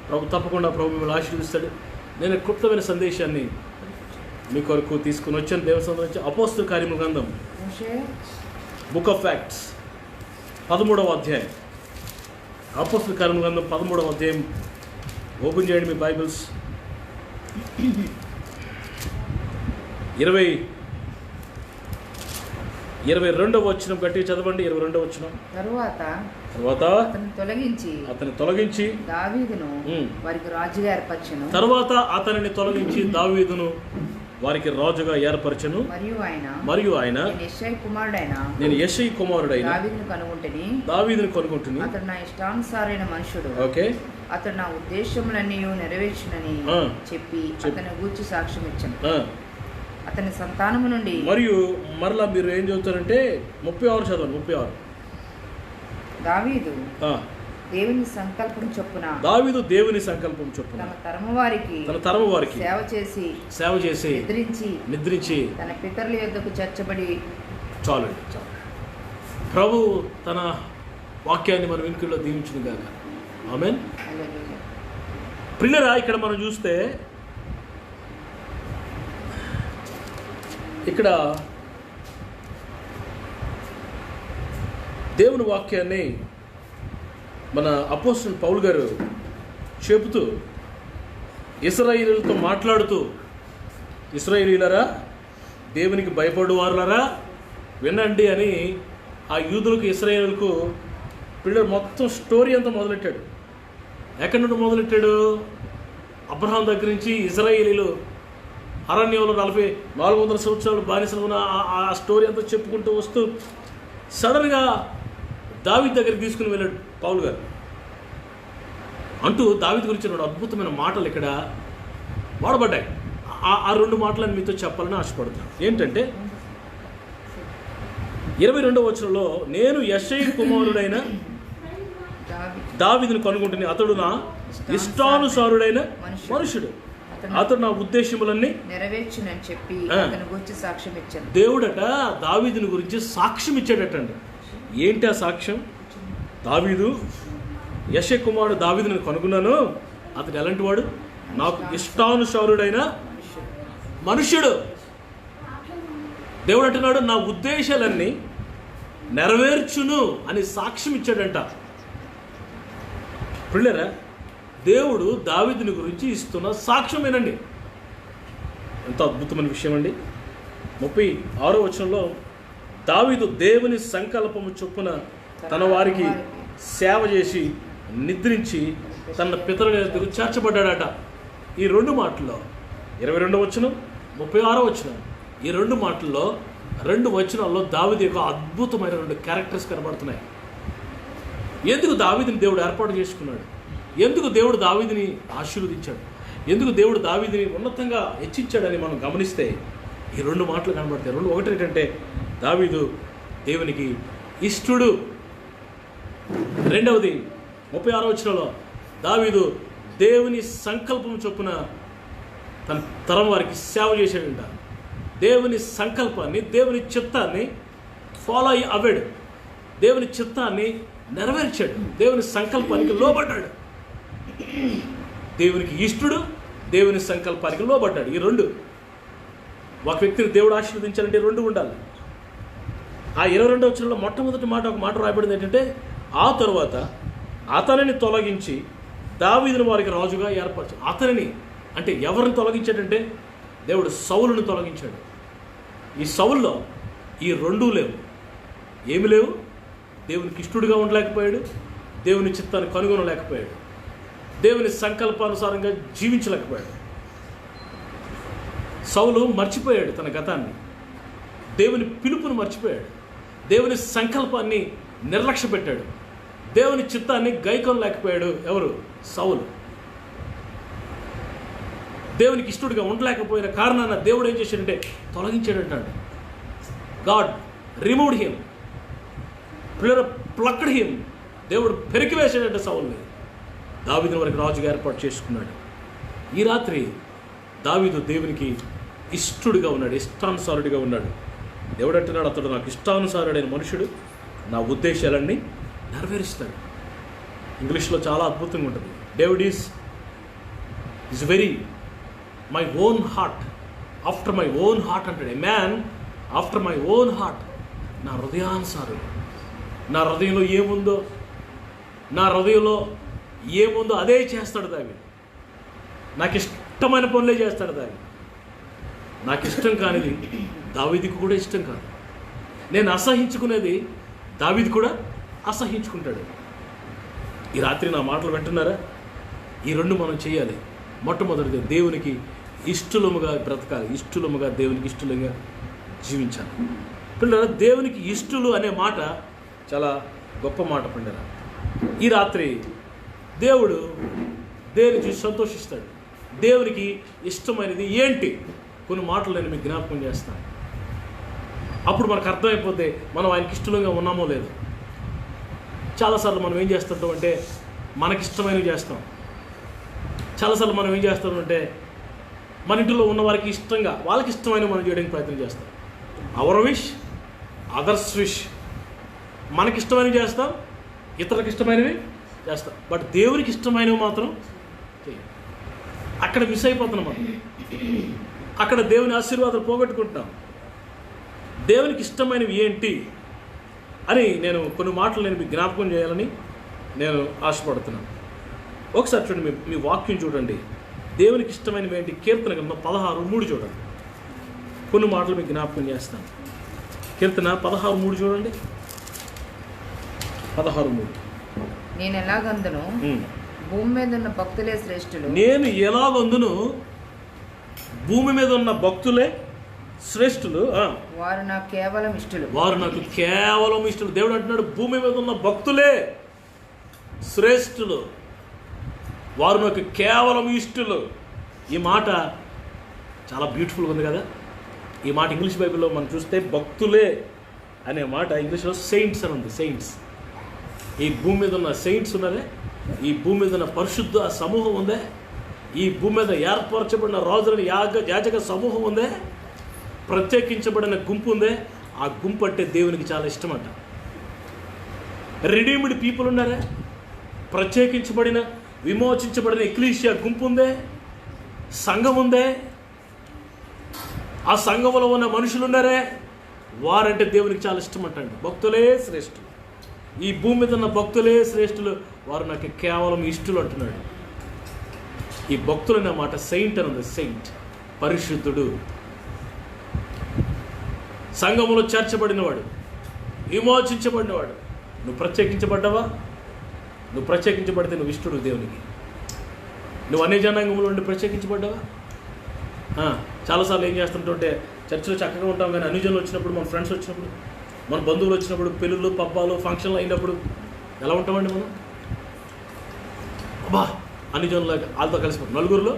ప్రభు తప్పకుండా ప్రభు మిమ్మల్ని ఆశీర్వదిస్తాడు. నేను క్లుప్తమైన సందేశాన్ని మీ కొరకు తీసుకుని వచ్చాను. దేవుని సందర్భం నుంచి అపోస్తల కార్యముల గ్రంథం బుక్ ఆఫ్ యాక్ట్స్ 13వ అధ్యాయం. అపోస్తల కార్యముల గ్రంథం 13వ అధ్యాయం ఓపెన్ చేయండి మీ బైబిల్స్. 22వ వచనం గట్టిగా చదవండి. 22వ వచనం. తరువాత అతన్ని తొలగించి దావీదును వారికి రాజుగా ఏర్పరచెను. తరువాత అతనిని తొలగించి దావీదును వారికి రాజుగా ఏర్పరచెను. మరియు ఆయన నేను యెషై కుమారుడైన దావీదును కనుగొంటిని. అతడు నా ఇష్టానుసారైన మనుషుడు. ఓకే, అతడు నా ఉద్దేశములన్నీ నెరవేర్చునని చెప్పి అతని గూర్చి సాక్ష్యం ఇచ్చాను. అతని సంతానము నుండి మరియు మరలా మీరు ఏం చదువుతారంటే 36 చదవండి. 36. దావీదు దేవుని సంకల్పం చొప్పున తన తరము వారికి సేవ చేసి నిద్రించి తన పితరుల యొద్దకు చేర్చబడి. చాలు. ప్రభు తన వాక్యాన్ని మన వెనుకల్లో దీవించును గాక. ఆమేన్. ప్రియులారా, ఇక్కడ మనం చూస్తే ఇక్కడ దేవుని వాక్యాన్ని మన అపోస్తలుడు పౌలు గారు చెబుతూ ఇశ్రాయేలీయులతో మాట్లాడుతూ, ఇశ్రాయేలీయులారా, దేవునికి భయపడువారులారా వినండి అని ఆ యూదులకు ఇశ్రాయేలీయులకు పిల్లలు మొత్తం స్టోరీ అంతా మొదలెట్టాడు. ఎక్కడి నుండి మొదలెట్టాడు? అబ్రహాం దగ్గర నుంచి ఇశ్రాయేలీయులు అరణ్యంలో 400 సంవత్సరాలు బానిసలు ఉన్న ఆ స్టోరీ అంతా చెప్పుకుంటూ వస్తూ సడన్గా దావీదు దగ్గరికి తీసుకుని వెళ్ళాడు పౌలు గారు. అంటూ దావీదు గురించి 2 అద్భుతమైన మాటలు ఇక్కడ వాడబడ్డాయి. ఆ 2 మాటలను మీతో చెప్పాలని ఆశపడుతున్నాను. ఏంటంటే 22వ వచనంలో, నేను యెషయి కుమారుడైన దావీదును కనుగొంటుని, అతడు నా ఇష్టానుసారుడైన మనుషుడు, అతడు నా ఉద్దేశములన్నీ నెరవేర్చునని చెప్పి సాక్ష్యం ఇచ్చాడు. దేవుడట దావీదుని గురించి సాక్ష్యం ఇచ్చాడటండి. ఏంటి ఆ సాక్ష్యం? దావీదు, యెషయి కుమారుడు దావీదుని కనుగొన్నాను, అతడు ఎలాంటి వాడు? నాకు ఇష్టానుసారుడైన మనుష్యుడు. దేవుడు అంటున్నాడు, నా ఉద్దేశాలన్నీ నెరవేర్చును అని సాక్ష్యం ఇచ్చాడంట. పిల్లరా, దేవుడు దావీదుని గురించి ఇస్తున్న సాక్ష్యమేనండి. ఎంత అద్భుతమైన విషయం అండి. 36వ వచనంలో, దావీదు దేవుని సంకల్పము చొప్పున తన వారికి సేవ చేసి నిద్రించి తన పితరుల దగ్గర చేర్చబడ్డాడట. ఈ 2 మాటల్లో 22వ వచనం, 36వ వచనం, ఈ 2 మాటల్లో 2 వచనాల్లో దావీదు యొక్క అద్భుతమైన 2 క్యారెక్టర్స్ కనబడుతున్నాయి. ఎందుకు దావీదుని దేవుడు ఏర్పాటు చేసుకున్నాడు? ఎందుకు దేవుడు దావీదుని ఆశీర్వదించాడు? ఎందుకు దేవుడు దావీదుని ఉన్నతంగా హెచ్చించాడని మనం గమనిస్తే ఈ 2 మాటలు కనబడతాయి. ఒకటి ఏంటంటే, దావీదు దేవునికి ఇష్టుడు. రెండవది 36వ వచనంలో, దావీదు దేవుని సంకల్పం చొప్పున తన తరం వారికి సేవ చేశాడంట. దేవుని సంకల్పాన్ని, దేవుని చిత్తాన్ని ఫాలో అవ్వాడు. దేవుని చిత్తాన్ని నెరవేర్చాడు. దేవుని సంకల్పానికి లోబడ్డాడు. దేవునికి ఇష్టుడు, దేవుని సంకల్పానికి లోబడ్డాడు. ఈ 2 ఒక వ్యక్తిని దేవుడు ఆశీర్వదించాలంటే 2 ఉండాలి. ఆ 22వ వచనంలో మొట్టమొదటి మాట, ఒక మాట రాయబడింది ఏంటంటే, ఆ తరువాత అతనిని తొలగించి దావీదును వారికి రాజుగా ఏర్పరచు. అతనిని అంటే ఎవరిని తొలగించాడంటే, దేవుడు సౌలును తొలగించాడు. ఈ సౌల్లో ఈ 2 లేవు. ఏమి లేవు? దేవునికి ఇష్టుడిగా ఉండలేకపోయాడు, దేవుని చిత్తాన్ని కనుగొనలేకపోయాడు, దేవుని సంకల్పానుసారంగా జీవించలేకపోయాడు. సౌలు మర్చిపోయాడు తన గతాన్ని, దేవుని పిలుపును మర్చిపోయాడు, దేవుని సంకల్పాన్ని నిర్లక్ష్య పెట్టాడు, దేవుని చిత్తాన్ని గైకొనలేకపోయాడు. ఎవరు? సౌలు. దేవునికి ఇష్టడుగా ఉండలేకపోయిన కారణాన దేవుడు ఏం చేశాడంటే తొలగించాడంటాడు. God removed him, plucked him. దేవుడు పెరికివేశాడంటే సౌలుని. దావీదుని వరకు రాజుగా ఏర్పాటు చేసుకున్నాడు. ఈ రాత్రి దావీదు దేవునికి ఇష్టుడిగా ఉన్నాడు, ఇష్టానుసారుడిగా ఉన్నాడు. దేవుడు అంటున్నాడు, అతడు నాకు ఇష్టానుసారుడైన మనుషుడు, నా ఉద్దేశాలన్నీ నెరవేరుస్తాడు. ఇంగ్లీష్లో చాలా అద్భుతంగా ఉంటుంది. David is very my own heart, after my own heart అంటాడు. A man after my own heart. నా హృదయానుసారుడు. నా హృదయంలో ఏముందో, నా హృదయంలో ఏముందో అదే చేస్తాడు దావీదు. నాకు ఇష్టమైన పనులే చేస్తాడు దావీదు. నాకు ఇష్టం కానిది దావీదుకు కూడా ఇష్టం కాదు. నేను అసహించుకునేది దావీదు కూడా అసహించుకుంటాడు. ఈ రాత్రి నా మాటలు వింటున్నారా? ఈ 2 మనం చేయాలి. మొట్టమొదటిది దేవునికి ఇష్టలుముగా బ్రతకాలి, ఇష్టలుముగా దేవునికి ఇష్టలుగా జీవించాలి. పిల్లల, దేవునికి ఇష్టలు అనే మాట చాలా గొప్ప మాట పిల్లల. ఈ రాత్రి దేవుడు దేని చూసి సంతోషిస్తాడు? దేవునికి ఇష్టమైనది ఏంటి? కొన్ని మాటలు నేను మీకు జ్ఞాపకం చేస్తాను. అప్పుడు మనకు అర్థమైపోతే మనం ఆయనకి ఇష్టంగా ఉన్నామో లేదో. చాలాసార్లు మనం ఏం చేస్తుంటాం అంటే మనకిష్టమైనవి చేస్తాం. చాలాసార్లు మనం ఏం చేస్తామంటే మన ఇంట్లో ఉన్న వారికి ఇష్టంగా, వాళ్ళకి ఇష్టమైనవి మనం చేయడానికి ప్రయత్నం చేస్తాం. Our wish, others wish. మనకిష్టమైనవి చేస్తాం, ఇతరులకు ఇష్టమైనవి చేస్తాం. బట్ దేవునికి ఇష్టమైనవి మాత్రం చేయం. అక్కడ మిస్ అయిపోతున్నాం మనం. అక్కడ దేవుని ఆశీర్వాదాలు పోగొట్టుకుంటున్నాం. దేవునికి ఇష్టమైనవి ఏంటి? అని నేను కొన్ని మాటలు నేను మీకు జ్ఞాపకం చేయాలని నేను ఆశపడుతున్నాను. ఒకసారి చూడండి, మీ వాక్యం చూడండి. దేవునికి ఇష్టమైనవి ఏంటి? కీర్తన గ్రంథం 16:3 చూడండి. కొన్ని మాటలు మీకు జ్ఞాపకం చేస్తాను. కీర్తన 16:3 చూడండి. 16:3. నేను ఎలాగందును భూమి మీద ఉన్న భక్తులే శ్రేష్ఠులు. నేను ఎలాగందును భూమి మీద ఉన్న భక్తులే శ్రేష్ఠులు. వారు నాకు కేవలం ఇష్టలు. వారు నాకు కేవలం ఇష్టలు. దేవుడు అంటున్నాడు, భూమి మీద ఉన్న భక్తులే శ్రేష్ఠులు, వారు నాకు కేవలం ఇష్టలు. ఈ మాట చాలా బ్యూటిఫుల్గా ఉంది కదా. ఈ మాట ఇంగ్లీష్ బైబిల్లో మనం చూస్తే భక్తులే అనే మాట ఇంగ్లీష్లో సెయింట్స్ అని ఉంది. సెయింట్స్. ఈ భూమి మీద ఉన్న సెయింట్స్ ఉన్నదే, ఈ భూమి మీద ఉన్న పరిశుద్ధ సమూహం ఉందే, ఈ భూమి మీద ఏర్పరచబడిన రాజులని యాజక సమూహం ఉందే, ప్రత్యేకించబడిన గుంపు ఉందే, ఆ గుంపు అంటే దేవునికి చాలా ఇష్టం అంట. రిడీమ్డ్ పీపుల్ ఉన్నారే, ప్రత్యేకించబడిన విమోచించబడిన ఎక్లీషియా గుంపు ఉందే, సంఘం ఉందే, ఆ సంఘంలో ఉన్న మనుషులు ఉన్నారే, వారంటే దేవునికి చాలా ఇష్టం అంటండి. భక్తులే శ్రేష్ఠులు, ఈ భూమి మీద ఉన్న భక్తులే శ్రేష్ఠులు, వారు నాకు కేవలం ఇష్టలు అంటున్నాడు. ఈ భక్తులు అనే మాట సెయింట్ అని ఉంది. సెయింట్, పరిశుద్ధుడు, సంఘములో చేర్చబడినవాడు, విమోచించబడినవాడు. నువ్వు ప్రత్యేకించబడ్డావా? నువ్వు ప్రత్యేకించబడితే నువ్వు ఇష్టడు దేవునికి. నువ్వు అన్ని జనాంగంలో ఉండి ప్రత్యేకించబడ్డావా? చాలాసార్లు ఏం చేస్తుంటుంటే చర్చిలో చక్కగా ఉంటాం, కానీ అన్ని జనులు వచ్చినప్పుడు, మన ఫ్రెండ్స్ వచ్చినప్పుడు, మన బంధువులు వచ్చినప్పుడు, పెళ్ళిళ్ళు, పబ్బాలు, ఫంక్షన్లు అయినప్పుడు ఎలా ఉంటామండి మనం? అబ్బా అన్ని జనులు వాళ్ళతో కలిసిపోతాం. నలుగురిలో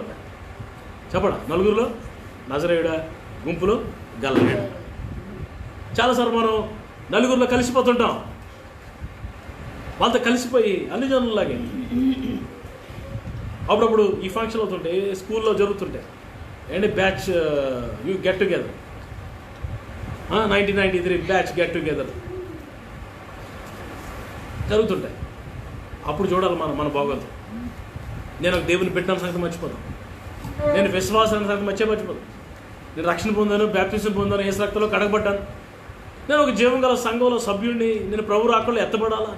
చెప్పడా, నలుగురిలో నజరేయుడా, గుంపులో గల్లరేయుడా. చాలాసార్లు మనం నలుగురిలో కలిసిపోతుంటాం. వాళ్ళతో కలిసిపోయి అన్ని జనుల్లాగే అప్పుడప్పుడు ఈ ఫంక్షన్ అవుతుంటే, స్కూల్లో జరుగుతుంటాయి ఏంటి, batch you get together, 1993 batch get together జరుగుతుంటాయి. అప్పుడు చూడాలి మన బాగోదు. నేను ఒక దేవుని పెట్టిన సంగతి మర్చిపోతాను, నేను విశ్వాసాన్ని సంగతి మర్చిపోతాను, నేను రక్షణ పొందాను, బ్యాప్టిజం పొందాను, యేసు రక్తంలో కడగబడ్డాను, నేను ఒక జీవం గల సంఘంలో సభ్యుడిని, నేను ప్రభు రాకల్లో ఎత్తబడాలా,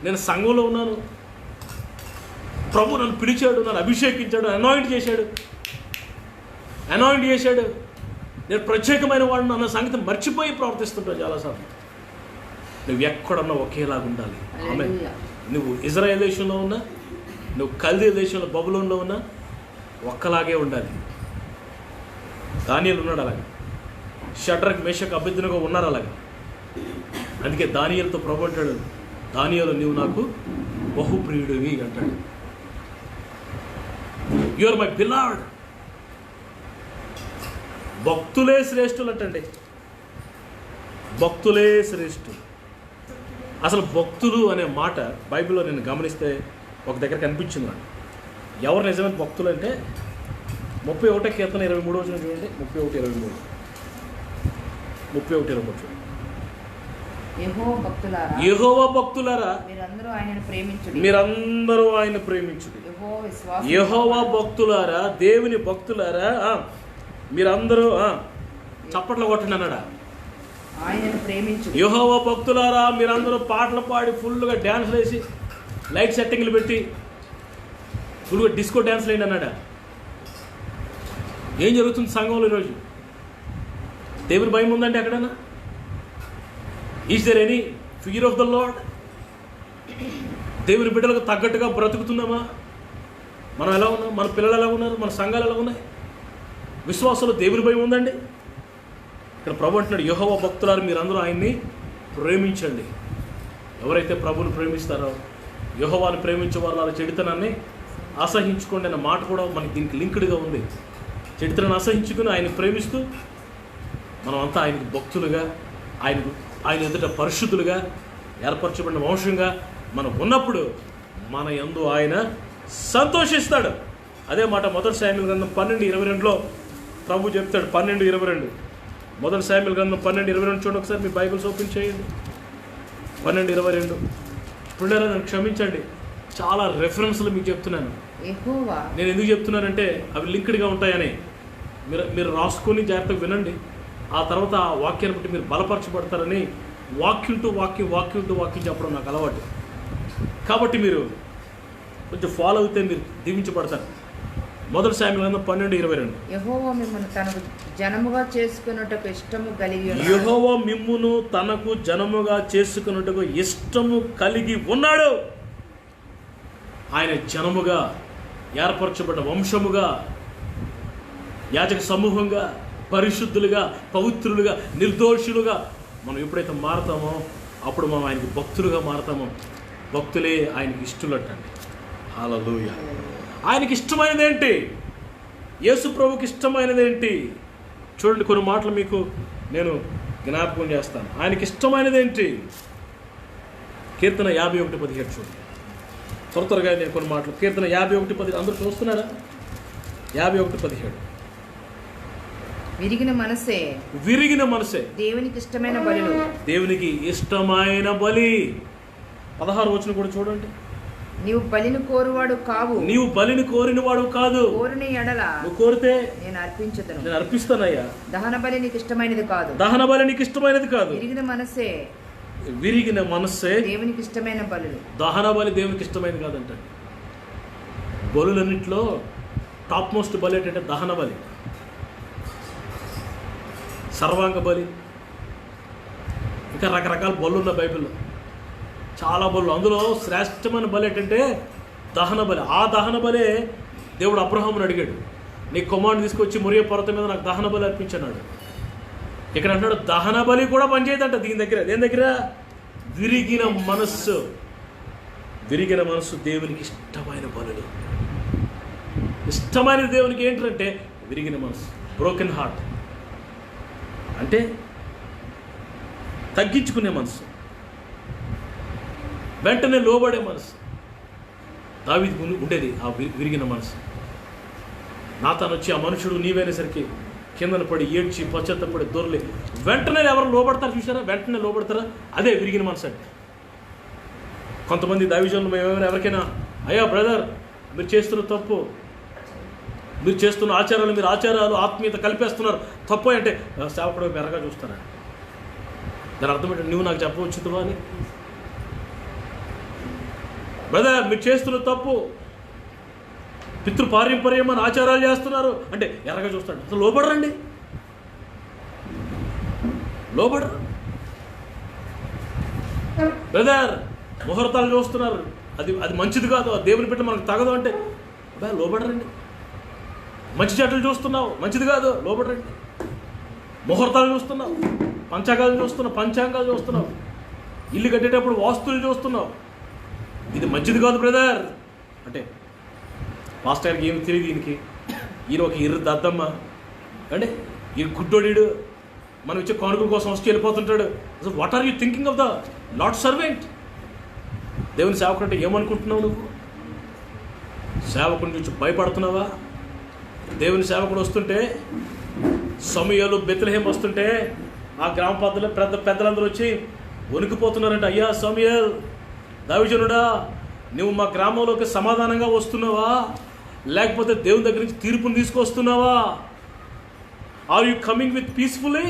నేను సంఘంలో ఉన్నాను, ప్రభు నన్ను పిలిచాడు, నన్ను అభిషేకించాడు, అనాయింట్ చేశాడు, నేను ప్రత్యేకమైన వాడిని అన్న సంగతి మర్చిపోయి ప్రవర్తిస్తుంటావు చాలాసార్లు. నువ్వు ఎక్కడన్నా ఒకేలాగా ఉండాలి. ఆమె నువ్వు ఇజ్రాయెల్ దేశంలో ఉన్నా, నువ్వు కల్దీ దేశంలో బబులోన్లో ఉన్నా ఒక్కలాగే ఉండాలి. దానియేలు ఉన్నాడు అలాగే, షడ్రక్ మేషక్ అబేద్నెగో ఉన్నారు అలాగే. అందుకే దానియేలుతో ప్రభు అంటాడు, దానియేలు నీవు నాకు బహుప్రియుడివి అంటాడు. You are my beloved. భక్తులే శ్రేష్ఠులు అంటండి, భక్తులే శ్రేష్ఠులు. అసలు భక్తులు అనే మాట బైబిల్లో నేను గమనిస్తే ఒక దగ్గర కనిపించింది నాకు. ఎవరు నిజమైన భక్తులు అంటే 31 కీర్తన 23 చూడండి. 31:23 చూడండి. యెహోవా భక్తులారా మీరందరూ ఆయన ప్రేమించుడి. యెహోవా భక్తులారా, దేవుని భక్తులారా మీరందరూ చప్పట్లు కొట్టండి అన్నాడా. యెహోవా భక్తులారా మీరందరూ పాటలు పాడి ఫుల్గా డ్యాన్స్లు వేసి లైట్ సెట్టింగ్లు పెట్టి ఫుల్గా డిస్కో డ్యాన్స్లు వేయండి అన్నాడా. ఏం జరుగుతుంది సంఘంలో ఈరోజు? దేవుని భయం ఉందండి ఎక్కడైనా? Is there any fear of the Lord? దేవుని బిడ్డలకు తగ్గట్టుగా బ్రతుకుతున్నామా? మనం ఎలా ఉన్నాం? మన పిల్లలు ఎలా ఉన్నారు? మన సంఘాలు ఎలా ఉన్నాయి? విశ్వాసంలో దేవుని భయం ఉందండి? ఇక్కడ ప్రభు అంటున్నాడు, యెహోవా భక్తులారు మీరందరూ ఆయన్ని ప్రేమించండి. ఎవరైతే ప్రభువుని ప్రేమిస్తారో, యెహోవాను ప్రేమించే వారు వాళ్ళ చెడుతనాన్ని అసహించుకోండి అన్న మాట కూడా మనకి దీనికి లింక్డ్గా ఉంది. చెడుతనాన్ని అసహించుకుని ఆయన ప్రేమిస్తూ మనమంతా ఆయనకు భక్తులుగా, ఆయన ఎదుట పరిశుద్ధులుగా, ఏర్పరచబడిన వంశంగా మనం ఉన్నప్పుడు మన యందు ఆయన సంతోషిస్తాడు. అదే మాట 1 శామ్యూయల్ గ్రంథం 12:22 ప్రభు చెప్తాడు. 12:22 1 శామ్యూయల్ గ్రంథం 12:22 చూడండి ఒకసారి. మీ బైబిల్స్ ఓపెన్ చేయండి. 12:22. ఇప్పుడు నన్ను క్షమించండి, చాలా రెఫరెన్స్లు మీకు చెప్తున్నాను. నేను ఎందుకు చెప్తున్నానంటే అవి లింక్డ్గా ఉంటాయని. మీరు రాసుకొని జాగ్రత్తగా వినండి. ఆ తర్వాత ఆ వాక్యాన్ని బట్టి మీరు బలపరచబడతారని వాక్యం టు వాక్యం చెప్పడం నాకు అలవాటు. కాబట్టి మీరు కొంచెం ఫాలో అవుతే మీరు దీవించబడతారు. 1 శామ్యూయల్ గ్రంథం 12:22. యెహోవా మిమ్మును తనకు జనముగా చేసుకొనుటకు ఇష్టము కలిగి ఉన్నాడు. యెహోవా మిమ్మును తనకు జనముగా చేసుకొనుటకు ఇష్టము కలిగి ఉన్నాడు. ఆయన జనముగా ఏర్పరచబడ్డ వంశముగా, యాజక సమూహంగా, పరిశుద్ధులుగా, పవిత్రులుగా, నిర్దోషులుగా మనం ఎప్పుడైతే మారతామో అప్పుడు మనం ఆయనకి భక్తులుగా మారతామో. భక్తులే ఆయనకి ఇష్టలటండి. హల్లెలూయా. ఆయనకి ఇష్టమైనది ఏంటి? యేసు ప్రభుకి ఇష్టమైనది ఏంటి? చూడండి, కొన్ని మాటలు మీకు నేను జ్ఞాపకం చేస్తాను. ఆయనకి ఇష్టమైనది ఏంటి? కీర్తన 51:17 చూడండి. త్వరగా నేను కొన్ని మాటలు. కీర్తన 51:17 అందరూ చూస్తున్నారా? 51:17. విరిగిన మనసే దేవునికి ఇష్టమైన బలులు. దేవునికి ఇష్టమైన బలి. 16 వచనం కూడా చూడండి. నీవు బలిని కోరువాడు కావు. నీవు బలిని కోరినవాడు కాదు. కోరిన ఎడల నువ్వు కోరితే నేను అర్పించుదును. నేను అర్పిస్తానయ్యా. దహన బలి నీకు ఇష్టమైనది కాదు. దహన బలి నీకు ఇష్టమైనది కాదు. విరిగిన మనసే దేవునికి ఇష్టమైన బలులు. దహన బలి దేవునికి ఇష్టమైనది కాదంట. బలులన్నింటిలో టాప్ మోస్ట్ బలి ఏంటంటే దహన బలి, సర్వాంగ బలి, ఇంకా రకరకాల బలు ఉన్న బైబిల్లో చాలా బలు. అందులో శ్రేష్టమైన బలి ఏంటంటే దహన బలి. ఆ దహన బలే దేవుడు అబ్రహాముని అడిగాడు, నీ కుమారుని తీసుకొచ్చి మొరియా పర్వతం మీద నాకు దహన బలి అర్పించన్నాడు. ఇక్కడ అంటున్నాడు దహన బలి కూడా పనిచేయదంట దేని దగ్గర విరిగిన మనస్సు దేవునికి ఇష్టమైన బలులు. ఇష్టమైన దేవునికి ఏంటంటే విరిగిన మనసు, బ్రోకెన్ హార్ట్, అంటే తగ్గించుకునే మనసు, వెంటనే లోబడే మనసు. దావీదుకు ఉండేది ఆ విరిగిన మనసు. నాతాను వచ్చి ఆ మనుషుడు నీవైనసరికి కిందన పడి ఏడ్చి పశ్చాత్తపడి దొరలి వెంటనే ఎవరు లోబడతారు చూసారా? వెంటనే లోబడతారా? అదే విరిగిన మనసు అంటే. కొంతమంది దావీదులు మేము ఎవరికైనా అయ్యా బ్రదర్ మీరు చేస్తున్న తప్పు, మీరు చేస్తున్న ఆచారాలు ఆత్మీయత కలిపేస్తున్నారు తప్పు అంటే సేవకుడు మెరగా చూస్తారా? దాని అర్థం ఏంటంటే నువ్వు నాకు చెప్పవచ్చుతువా అని. బ్రదర్ మీరు చేస్తున్న తప్పు, పితృ పారంపర్యమని ఆచారాలు చేస్తున్నారు అంటే ఎర్రగా చూస్తాడు. అసలు లోబడరండి, లోబడరు. బ్రదర్ ముహూర్తాలు చూస్తున్నారు, అది మంచిది కాదు, దేవుని బిడ్డ మనకు తగదు అంటే లోబడరండి. మంచి చెట్లు చూస్తున్నావు, మంచిది కాదు, లోబడరండి. ముహూర్తాలు చూస్తున్నావు, పంచాంగాలు చూస్తున్నావు, ఇల్లు కట్టేటప్పుడు వాస్తులు చూస్తున్నావు, ఇది మంచిది కాదు బ్రదర్ అంటే మాస్టర్ గారికి ఏమి తెలియదు. ఈయన ఒక ఇర్ర దద్దమ్మ అంటే ఈ గుడ్డోడీడు మనం ఇచ్చే కానుకల కోసం వచ్చి వెళ్ళిపోతుంటాడు. అసలు what are you thinking of the Lord servant? దేవుని సేవకుడు అంటే ఏమనుకుంటున్నావు నువ్వు? సేవకుడిని చూసి భయపడుతున్నావా? దేవుని సేవకుడు వస్తుంటే, సమూయేలు బెత్లెహేం వస్తుంటే ఆ గ్రామ పెద్దలందరూ వచ్చి వణికిపోతున్నారంటే, అయ్యా సమూయేల్ దావీదునుడా నువ్వు మా గ్రామంలోకి సమాధానంగా వస్తున్నావా, లేకపోతే దేవుని దగ్గర నుంచి తీర్పుని తీసుకొస్తున్నావా? Are you coming with peacefully?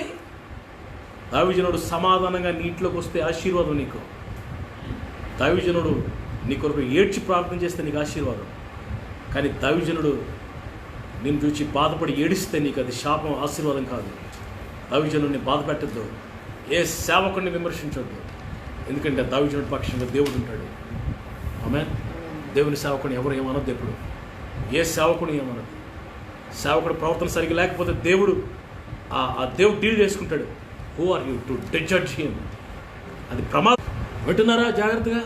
దావీదునుడు సమాధానంగా నీ ఇంట్లోకి వస్తే ఆశీర్వాదం నీకు. దావీదునుడు నీ కొరకు ఏడ్చి ప్రార్థన చేస్తే నీకు ఆశీర్వాదం. కానీ దావీదునుడు నిన్ను చూసి బాధపడి ఏడిస్తే నీకు అది శాపం, ఆశీర్వాదం కాదు. దావీదునుడిని బాధ పెట్టద్దు, ఏ సేవకుడిని విమర్శించొద్దు. ఎందుకంటే దావీదునుడి పక్షంగా దేవుడు ఉంటాడు. ఆమేన్. దేవుని సేవకుడిని ఎవరు ఏమనొద్దు. ఎప్పుడు ఏ సేవకుడిని ఏమనొద్దు. సేవకుడు ప్రవర్తన సరిగ్గా లేకపోతే దేవుడు ఆ దేవుడు డీల్ చేసుకుంటాడు. Who are you to judge him? అది ప్రమాదం. వింటున్నారా జాగ్రత్తగా?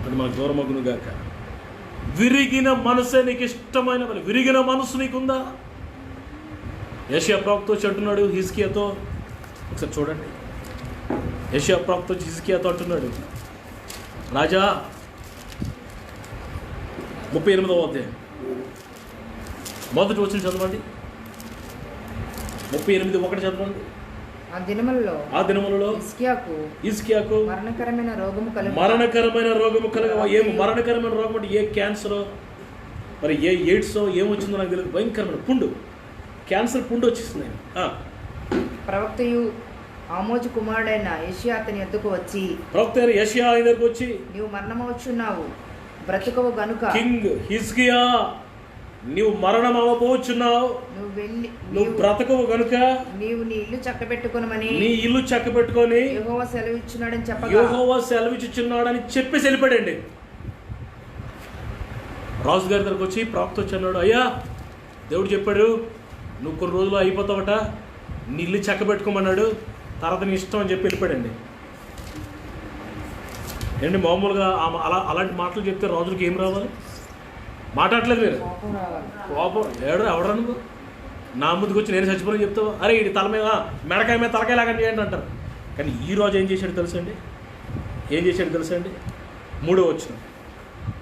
అది మనకు దూరమగును గాక. విరిగిన మనసే నీకు ఇష్టమైన పని. విరిగిన మనసు నీకుందా? యెషయా ప్రవక్త వచ్చి అంటున్నాడు హిజ్కియాతో, ఒకసారి చూడండి. యెషయా ప్రవక్త వచ్చి హిజ్కియాతో అంటున్నాడు, రాజా 38వ అధ్యాయం మొదటి వచనం చదవండి. 38:1 చదవండి. ఆ దినములలో హిజ్కియాకు మరణకరమైన రోగము కలుగ. ఏం మరణకరమైన రోగం అంటే? ఏ క్యాన్సరో మరి ఏ ఎయిడ్సో ఏమొచ్చిందో నాకు తెలియదు. భయంకరమైన పుండు, క్యాన్సర్ పుండు వచ్చేసింది. ఆమోజు కుమారుడైన యెషయా అతని యొద్దకు వచ్చి, ప్రవక్త అయిన యెషయా ఆయన దగ్గరికి వచ్చి, నీవు మరణమవుచున్నావు, బ్రతుకవు గనుక, కింగ్ హిజ్కియా నీవు మరణం అవ్వబోచున్నావు, నువ్వు బ్రతకవు గనుక నీవు నీ ఇల్లు చక్కబెట్టుకొనమని, నీ ఇల్లు చక్కబెట్టుకొని యెహోవా సెలవిచ్చున్నాడని చెప్పగా, యెహోవా సెలవిచ్చుచున్నాడని చెప్పేసి వెళ్ళిపోయాడండి. రాజు గారి దగ్గరకు వచ్చి ప్రవక్త వచ్చి అన్నాడు, అయ్యా దేవుడు చెప్పాడు నువ్వు కొన్ని రోజులు అయిపోతావట, నీ ఇల్లు చక్కబెట్టుకోమన్నాడు, తర్వాత నీ ఇష్టం అని చెప్పి వెళ్ళిపోయాడండి. ఏంటి మామూలుగా అలాంటి మాటలు చెప్తే రాజులకి ఏం రావాలి? మాట్లాడలేదు మీరు, కోపం ఎవడరా నువ్వు నా ముందుకు వచ్చి నేను చచ్చిపోయిన చెప్తావు, అరే ఇది తల మీద మెడకాయ మీద తలకాయ లాగండి ఏంటి అంటారు. కానీ ఈ రోజు ఏం చేశాడు తెలుసండి? 3వ వచనం,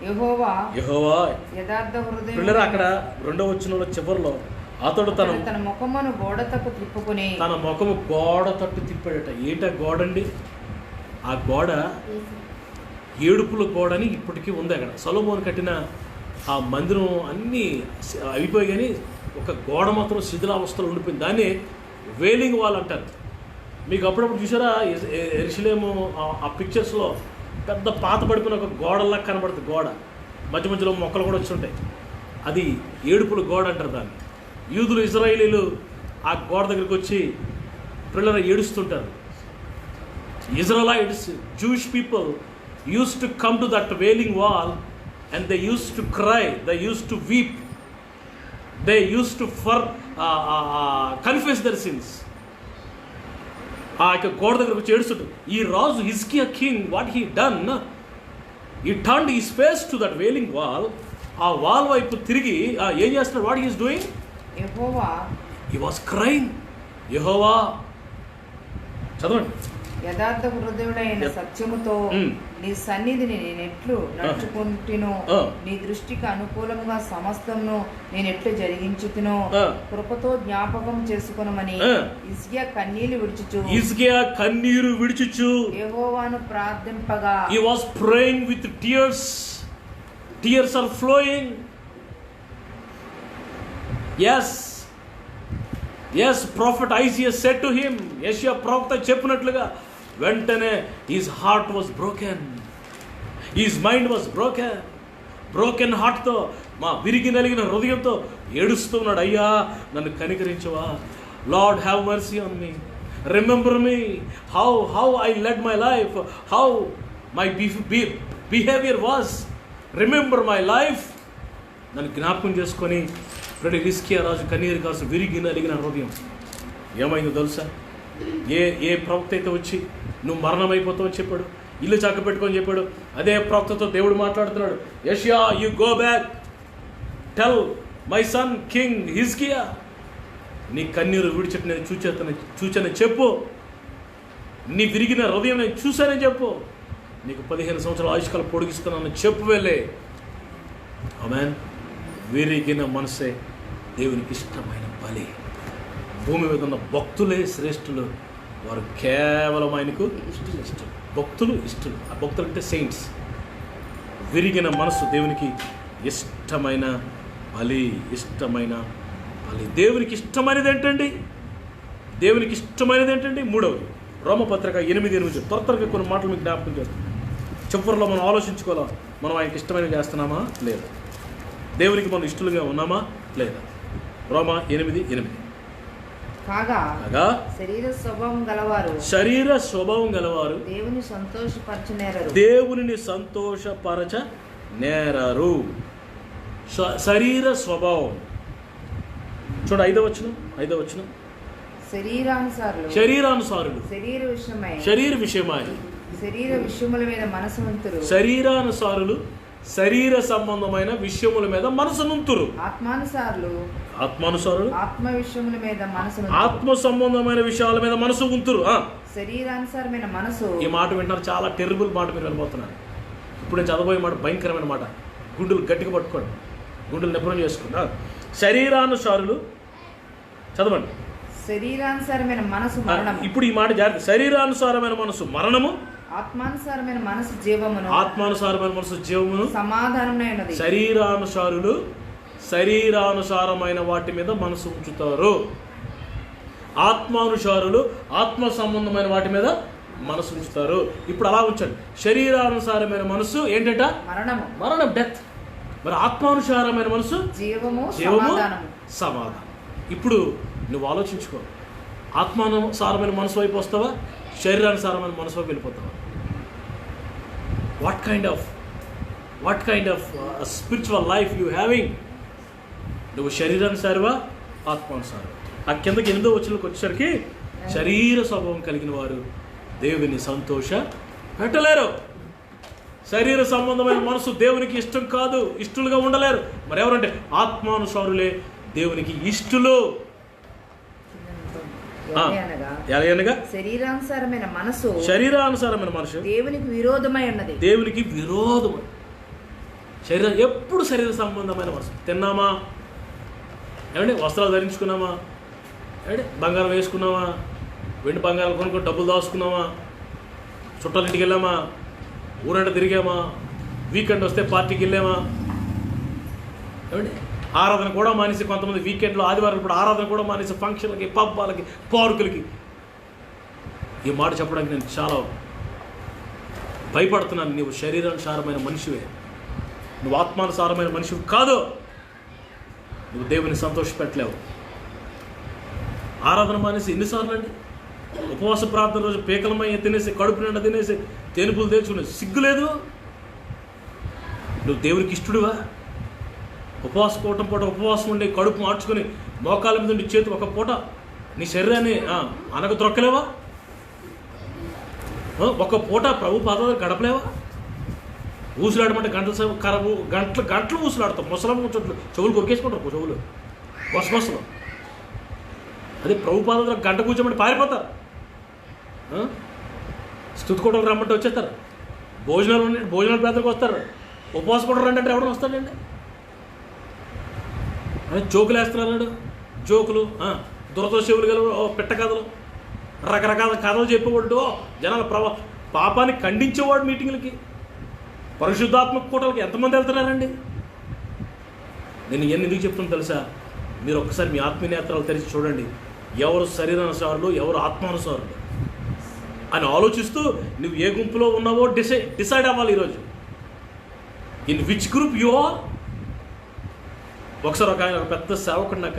యెహోవా యథార్థ హృదయం. అక్కడ 2వ వచనంలో చివరిలో అతడు తన ముఖమును గోడ తట్టు తిప్పుకొని, తన ముఖము గోడ తట్టు తిప్పాడట. ఏంట గోడ అండి? ఆ గోడ ఏడుపుల గోడ అని ఇప్పటికీ ఉంది. అక్కడ సొలొమోను కట్టిన ఆ మందిరం అన్నీ అయిపోయి కానీ ఒక గోడ మాత్రం శిథిలావస్థలో ఉండిపోయింది. దాన్ని వేలింగ్ వాల్ అంటారు. మీకు అప్పుడప్పుడు చూసారా యెరూషలేము ఆ పిక్చర్స్లో పెద్ద పాత పడిపోయిన ఒక గోడల్లా కనబడుతుంది. గోడ మధ్య మధ్యలో మొక్కలు కూడా వచ్చి ఉంటాయి. అది ఏడుపుల గోడ అంటారు దాన్ని. యూదులు ఇజ్రాయేలీలు ఆ గోడ దగ్గరికి వచ్చి పిల్లలు ఏడుస్తుంటారు. Israelites, Jewish people used to come to that wailing wall and they used to cry, they used to weep, they used to confess their sins. ఆ గోడ దగ్గరకు వచ్చి ఏడుస్తుంటారు. ఈ రాజు హిజ్కియా king, what he done, he turned his face to that wailing wall. ఆ wall వైపు తిరిగి ఏం చేస్తున్నాడు? What he is doing? Jehovah, he was crying. యెహోవా చదవండి. యథార్థ హృదయుడైన సత్యముతో నీ సన్నిధిని నేనెట్లు నడుచుకుంటునో, నీ దృష్టికి అనుకూలముగా సమస్తమును నేనెట్లు జరిగించుతునో కృపతో జ్ఞాపకం చేసుకొనమని హిజ్కియా కన్నీరు విడుచుచు యెహోవాను ప్రార్థింపగా, he was praying with tears. Tears are flowing. Yes, prophet Isaiah said to him, యెషయా ప్రవక్త చెప్పినట్లుగా వెంటనే his heart was broken, his mind was broken heartతో, మా విరిగి నలిగిన హృదయంతో ఏడుస్తున్నాడు. అయ్యా నన్ను కనికరించవా, lord have mercy on me, remember me, how I led my life, how my behaviour was, remember my life. నన్ను జ్ఞాపకం చేసుకొని హిజ్కియా రాజు కన్నీరు కాసు విరిగి నలిగిన హృదయం. ఏమైందో తెలుసా? ఏ ప్రవక్త అయితే వచ్చి నువ్వు మరణం అయిపోతావని చెప్పాడు, ఇల్లు చక్క పెట్టుకొని చెప్పాడు, అదే ప్రవక్తతో దేవుడు మాట్లాడుతున్నాడు. యెషయా, you go back, tell my son king హిజ్కియా, నీ కన్నీరు విడిచిట్టు నేను చూచానని చెప్పు, నీ విరిగిన హృదయం నేను చూశానని చెప్పు, నీకు 15 సంవత్సరాల ఆయుష్కాలం పొడిగిస్తున్నానని చెప్పు వెళ్ళే. ఆమేన్. విరిగిన మనసే దేవునికి ఇష్టమైన బలి. భూమి మీద ఉన్న భక్తులే శ్రేష్ఠులు, వారు కేవలం ఆయనకు ఇష్టం. భక్తులు ఇష్టలు. ఆ భక్తులు అంటే సెయింట్స్. విరిగిన మనసు దేవునికి ఇష్టమైన బలి. దేవునికి ఇష్టమైనది ఏంటండి? మూడవది రోమపత్రిక 8:8. త్వరగా కొన్ని మాటలు మీకు జ్ఞాపకం చేస్తాం. చివరిలో మనం ఆలోచించుకోవాలా, మనం ఆయనకి ఇష్టమైనవి చేస్తున్నామా లేదా, దేవునికి మనం ఇష్టలుగా ఉన్నామా లేదా. రోమా 8:8. కాగా శరీర స్వభావం గలవారు దేవుని సంతోషపరచనేరరు. శరీర స్వభావం చూడ 5వ వచనం. శరీరానుసారులు శరీర విషయమై శరీర విషయముల మీద మనసు ఉంతురు. శరీరానుసారులు శరీర సంబంధమైన విషయముల మీద మనసునుంతురు. ఆత్మానుసారులు ఆత్మ సంబంధమైన విషయాల మీద మనసు ఉంతురు. శరీరానుసారమైన మనసు. ఈ మాట వింటున్నారు, చాలా టెర్రబుల్ మాట మీరు వెళ్ళిపోతున్నారు. ఇప్పుడు నేను చదవబోయే మాట భయంకరమైన మాట. గుండెలు గట్టిగా పట్టుకోండి, గుండెలు నిపుణం చేసుకోండి. శరీరానుసారులు చదవండి. శరీరానుసారమైన మనసు మరణము. ఇప్పుడు ఈ మాట జాగ్రత్త. శరీరానుసారమైన మనసు మరణము, ఆత్మానుసారమైన మనసు జీవమును సమాధానమైనది. శరీరానుసారులు శరీరానుసారమైన వాటి మీద మనసు ఉంచుతారు. ఆత్మానుసారులు ఆత్మ సంబంధమైన వాటి మీద మనసు ఉంచుతారు. ఇప్పుడు అలా ఉంచండి. శరీరానుసారమైన మనసు ఏంటంట? మరణం, డెత్. మరి ఆత్మానుసారమైన మనసు జీవము, సమాధానం. ఇప్పుడు నువ్వు ఆలోచించుకో, ఆత్మానుసారమైన మనసు వైపు వస్తావా, శరీరానుసారమైన మనసు వైపు వెళ్ళిపోతావా? What kind of spiritual life you having? నువ్వు శరీరానుసారివా, ఆత్మానుసారం? ఆ కిందకి 8వ వచనంలోకి వచ్చేసరికి శరీర స్వభావం కలిగిన వారు దేవుని సంతోష పెట్టలేరు. శరీర సంబంధమైన మనసు దేవునికి ఇష్టం కాదు, ఇష్టలుగా ఉండలేరు. మరి ఎవరంటే ఆత్మానుసారులే దేవునికి ఇష్టలు. శరీరానుసారమైన మనసు దేవునికి విరోధమై ఉన్నది. దేవునికి విరోధమై శరీరం ఎప్పుడు శరీర సంబంధమైన మనసు. తిన్నామా ఏమండి, వస్త్రాలు ధరించుకున్నామా ఏమండి, బంగారం వేసుకున్నామా, వెండి బంగారం కొనుక్కొని డబ్బులు దాచుకున్నామా, చుట్టాల ఇంటికి వెళ్ళామా, ఊరంట తిరిగామా, వీకెండ్ వస్తే పార్టీకి వెళ్ళామా ఏమండి, ఆరాధన కూడా మానేసి కొంతమంది వీకెండ్లో ఆదివారం ఇప్పుడు ఆరాధన కూడా మానేసి ఫంక్షన్లకి, పబ్బాలకి, పార్కులకి. ఈ మాట చెప్పడానికి నేను చాలా భయపడుతున్నాను. నువ్వు శరీరానుసారమైన మనిషివే, నువ్వు ఆత్మానుసారమైన మనిషివి కాదు. నువ్వు దేవుని సంతోషపెట్టలేవు. ఆరాధన మానేసి ఎన్నిసార్లు అండి, ఉపవాస ప్రార్థన రోజు పీకలమయ్య తినేసి, కడుపు నిండా తినేసి, తేనుపులు తెచ్చుకునే సిగ్గు లేదు? నువ్వు దేవునికి ఇష్టడువా? ఉపవాస పూట ఉపవాసం ఉండి కడుపు మార్చుకొని మోకాల మీద ఉండి చేతి ఒక పూట నీ శరీరాన్ని అనగ త్రొక్కలేవా? ఒక పూట ప్రభు పాదాలు గడపలేవా? ఊసులాడమంటే గంటలు ఊసులాడతాం. ముసలమ్మ చెట్లు చెవులు కొరికేసుకుంటారు, చెవులు బొసలు. అదే ప్రభు పాదాలు గంట కూర్చోమంటే పారిపోతారు. స్తుతి కోటలు రమ్మంటే వచ్చేస్తారు. భోజనాలు ప్రాంతానికి వస్తారు. ఉపవాస పూట రండి అంటే ఎవడన్నా వస్తాడండి? జోకులు వేస్తున్నాడు, జోకులు, దురద చెవులు గల పెట్ట కథలు, రకరకాల కథలు చెప్పేవాడు. జనాల పాపాన్ని ఖండించేవాడు. మీటింగ్లకి, పరిశుద్ధాత్మక కూటలకి ఎంతమంది వెళ్తున్నారండి? నేను ఇవన్నీ ఎందుకు చెప్తున్నా తెలుసా? మీరు ఒక్కసారి మీ ఆత్మీయ నేత్రాలు తెరిచి చూడండి. ఎవరు శరీరానుసారులు, ఎవరు ఆత్మానుసారులు అని ఆలోచిస్తూ నువ్వు ఏ గుంపులో ఉన్నావో డిసైడ్ అవ్వాలి ఈరోజు. In which group you are. ఒకసారి ఒక పెద్ద సేవకుడు నాకు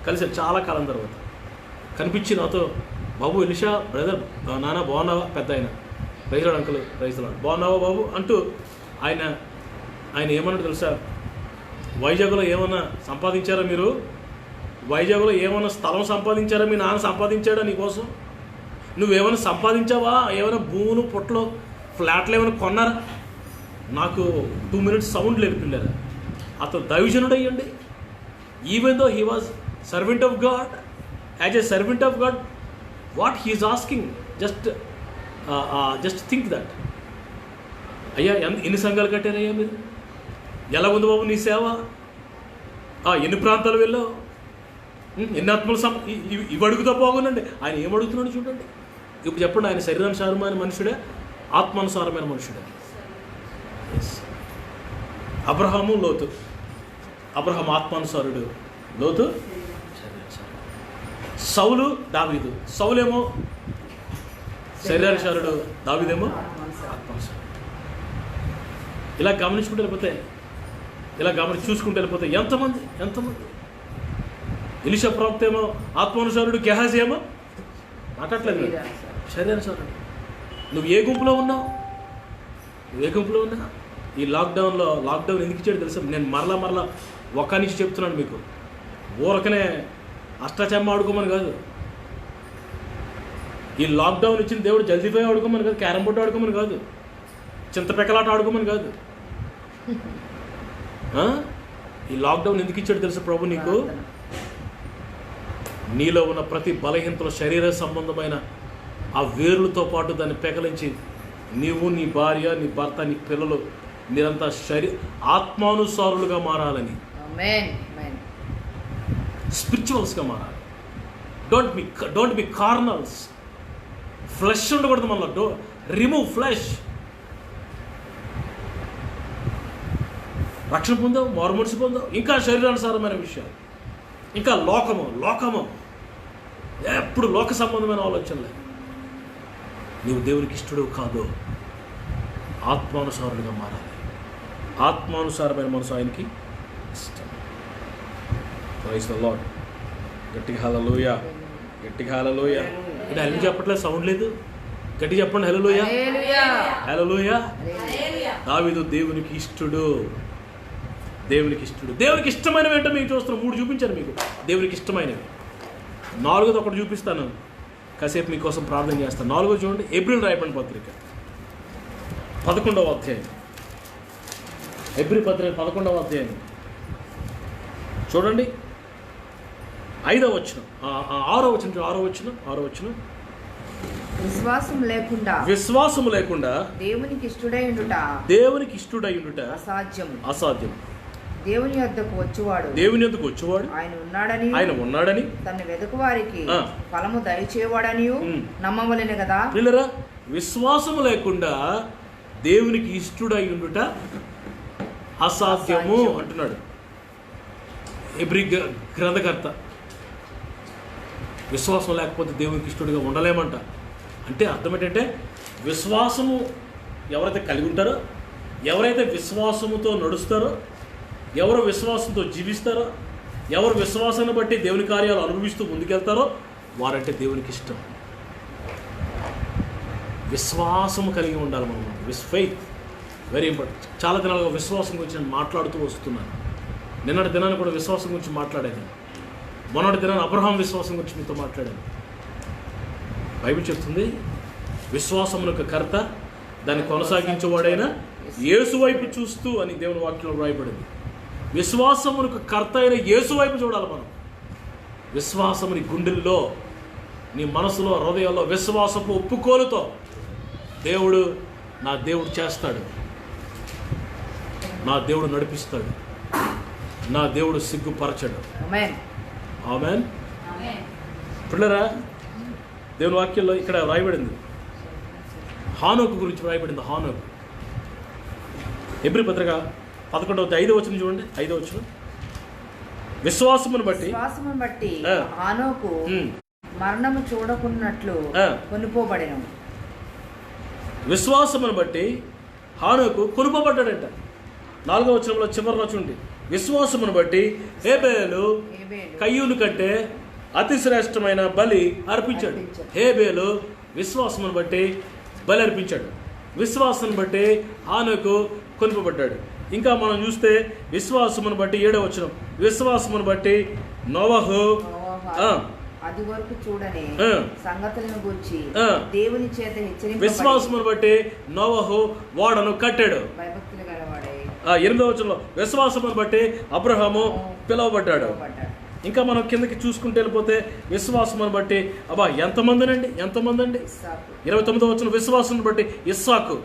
కలిసి చాలా కాలం తర్వాత కనిపించి నాతో, బాబు ఎలిషా బ్రదర్, నాన్న బాగున్నావా? పెద్ద ఆయన, ప్రైజ్లాడు అంకుల్, ప్రైజ్లాడు, బాగున్నావా బాబు అంటూ ఆయన ఏమన్నాడు తెలుసా? వైజాగ్లో ఏమన్నా సంపాదించారా మీరు? వైజాగ్లో ఏమైనా స్థలం సంపాదించారా? మీ నాన్న సంపాదించాడా నీకోసం? నువ్వేమైనా సంపాదించావా? ఏమైనా భూములు, పొట్టలు, ఫ్లాట్లు ఏమైనా కొన్నారా? నాకు 2 minutes సౌండ్ లేపిల్లారా? అతను దైవజనుడు అయ్యండి. Even though he was servant of God, as a servant of God, what he is asking, just think that. అయ్యా ఎన్ని సంఘాలు కట్టారయ్యా మీరు? ఎలా ఉంది బాబు నీ సేవ? ఎన్ని ప్రాంతాలు వెళ్ళావు? ఎన్ని ఆత్మలు ఇవి అడుగుతా బాగుందండి. ఆయన ఏం అడుగుతున్నాడు చూడండి. ఇప్పుడు చెప్పండి, ఆయన శరీరానుసారమైన మనుషుడే, ఆత్మానుసారమైన మనుషుడే? అబ్రహాము, లోతు. అబ్రహాం ఆత్మానుసారుడు, లోతు శరీరానుసారుడు. సౌలు, దావీదు. సౌలేమో శరీరానుసారుడు, దావీదేమో ఆత్మానుసారుడు. ఇలా గమనించుకుంటూ వెళ్ళిపోతే, చూసుకుంటూ వెళ్ళిపోతే ఎంతమంది ఎలీషా ప్రవక్త ఏమో ఆత్మానుసారుడు, గెహాజీ ఏమో మాట్లాడలేదు, శరీరానుసారుడు. నువ్వు ఏ గుంపులో ఉన్నావు? ఈ లాక్డౌన్ ఎందుకు ఇచ్చాడు తెలుసా? నేను మరలా ఒక్క నుంచి చెప్తున్నాను మీకు. ఊరకనే అష్టాచెమ్మ ఆడుకోమని కాదు. ఈ లాక్డౌన్ ఇచ్చిన దేవుడు జల్దీపోయి ఆడుకోమని కాదు, క్యారమ్ బోర్డు ఆడుకోమని కాదు, చింతపెక్కలాట ఆడుకోమని కాదు. ఈ లాక్డౌన్ ఎందుకు ఇచ్చాడు తెలుసా ప్రభు నీకు? నీలో ఉన్న ప్రతి బలహీనతలో శరీర సంబంధమైన ఆ వేర్లతో పాటు దాన్ని పెకలించి నీవు, నీ భార్య, నీ భర్త, నీ పిల్లలు మీరంతా ఆత్మానుసారులుగా మారాలని, స్పిరిచువల్స్గా మారాలి. Don't be కార్నల్స్. ఫ్లెష్ ఉండకూడదు మనలో. Remove flesh. రక్షణ పొందావు, మారుమనసు పొందావు, ఇంకా శరీరానుసారమైన విషయాలు, ఇంకా లోకము ఎప్పుడు లోక సంబంధమైన ఆలోచనలే. నీవు దేవునికి ఇష్టడు కాదు, ఆత్మానుసారుడిగా మారాలి. ఆత్మానుసారమైన మనసు ఆయనకి ఇష్టం. Praise the Lord. గట్టిగా హల్లెలూయా, గట్టిగా హల్లెలూయా. ఇది హల్లెలూయా చెప్పట్లేదు, సౌండ్ లేదు. గట్టిగా చెప్పండి హల్లెలూయా, హల్లెలూయా. దావీదు దేవునికి ఇష్టడు, దేవునికి ఇష్టడు. దేవునికి ఇష్టమైనవి ఏంటో మీకు చూస్తున్నాను, 3 చూపించాను మీకు దేవునికి ఇష్టమైనవి. 4ది ఒకటి చూపిస్తాను, కాసేపు మీకోసం ప్రార్థన చేస్తాను. 4ది చూడండి, ఏప్రిల్ రాయబడిన పత్రిక 11వ అధ్యాయం. ఏప్రిల్ పత్రిక 11వ అధ్యాయం చూడండి, 5వ వచనం, 6వ వచనం. విశ్వాసము లేకుండా దేవునికి ఇష్టడై ఉండుట అసాధ్యం. దేవుని యొద్దకు వచ్చువాడు ఆయన ఉన్నాడని తన వెదకు వారికి ఫలము దయచేవాడని నమ్మవలెను కదా. పిల్లరా, విశ్వాసము లేకుండా దేవునికి ఇష్టడై ఉండుట అసాధ్యము అంటున్నాడు హెబ్రీ గ్రంథకర్త. విశ్వాసం లేకపోతే దేవునికి ఇష్టడుగా ఉండలేమంట. అంటే అర్థం ఏంటంటే, విశ్వాసము ఎవరైతే కలిగి ఉంటారో, ఎవరైతే విశ్వాసముతో నడుస్తారో, ఎవరు విశ్వాసంతో జీవిస్తారో, ఎవరు విశ్వాసాన్ని బట్టి దేవుని కార్యాలు అనుభవిస్తూ ముందుకెళ్తారో వారంటే దేవునికి ఇష్టం. విశ్వాసము కలిగి ఉండాలి మనం. Faith very important. చాలా దినాలుగా విశ్వాసం గురించి నేను మాట్లాడుతూ వస్తున్నాను. నిన్నటి దినాన్ని కూడా విశ్వాసం గురించి మాట్లాడాను. మొన్నటి దినాన్ని అబ్రహాం విశ్వాసం గురించి మీతో మాట్లాడాను. బైబిల్ చెప్తుంది, విశ్వాసమునకు కర్త దాన్ని కొనసాగించేవాడైన యేసు వైపు చూస్తూ అని దేవుని వాక్యంలో రాయబడింది. విశ్వాసమునకు కర్త అయిన యేసు వైపు చూడాలి మనం. విశ్వాసముని గుండెల్లో, నీ మనసులో, హృదయంలో విశ్వాసపు ఒప్పుకోలుతో దేవుడు, నా దేవుడు చేస్తాడు, నా దేవుడు నడిపిస్తాడు, నా దేవుడు సిగ్గుపరచడు. ఆమేన్. పిల్లరా, దేవుని వాక్యంలో ఇక్కడ రాయబడింది, హానోకు గురించి రాయబడింది. హానోకు హెబ్రీ పత్రిక 11వ 5వ వచనం చూడండి. 5వ వచనం, విశ్వాసమును బట్టి హానోకు మరణము చూడకున్నట్లు కొనుపోబడెను. విశ్వాసమును బట్టి హానోకు కొనుపోబడ్డాడంట. 4వ వచనంలో చివరిలో చూడండి, విశ్వాసమును బట్టి హేబేలు కయ్యూను కంటే అతి శ్రేష్టమైన బలి అర్పించాడు. హేబేలు విశ్వాసమును బట్టి బలి అర్పించాడు. విశ్వాసం బట్టి హానోకు కొనుపబడ్డాడు. ఇంకా మనం చూస్తే విశ్వాసమును బట్టి 7వ వచనం, విశ్వాసమును బట్టి నోవహు అది వరకు చూడని సంగతులను గురించి దేవుని చేత హెచ్చరింపబడి, విశ్వాసమును బట్టి నోవహు ఓడను కట్టాడు. 8వ వచనంలో విశ్వాసమును బట్టి అబ్రహాము పిలువబడ్డాడు. ఇంకా మనం కిందకి చూసుకుంటూ వెళ్ళిపోతే విశ్వాసమును బట్టి ఎంతమంది అండి 29వ వచనం, విశ్వాసం బట్టి ఇస్సాకు.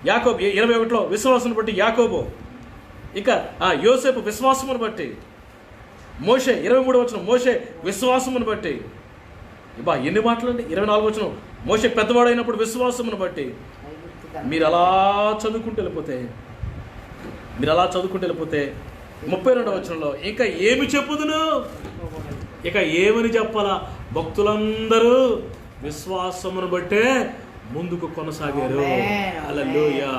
యాకోబు 21లో విశ్వాసం బట్టి యాకోబు. ఇంకా యోసేపు విశ్వాసమును బట్టి. మోషే 23వ వచనం, మోషే విశ్వాసమును బట్టి. ఎన్ని మాటలండి. 24వ వచనం, మోషే పెద్దవాడైనప్పుడు విశ్వాసమును బట్టి. మీరు అలా చదువుకుంటూ వెళ్ళిపోతే 32వ వచనంలో ఇంకా ఏమి చెప్పుదును, ఇక ఏమని చెప్పాలా, భక్తులందరూ విశ్వాసమును బట్టే ముందుకు కొనసాగారు. హల్లెలూయా.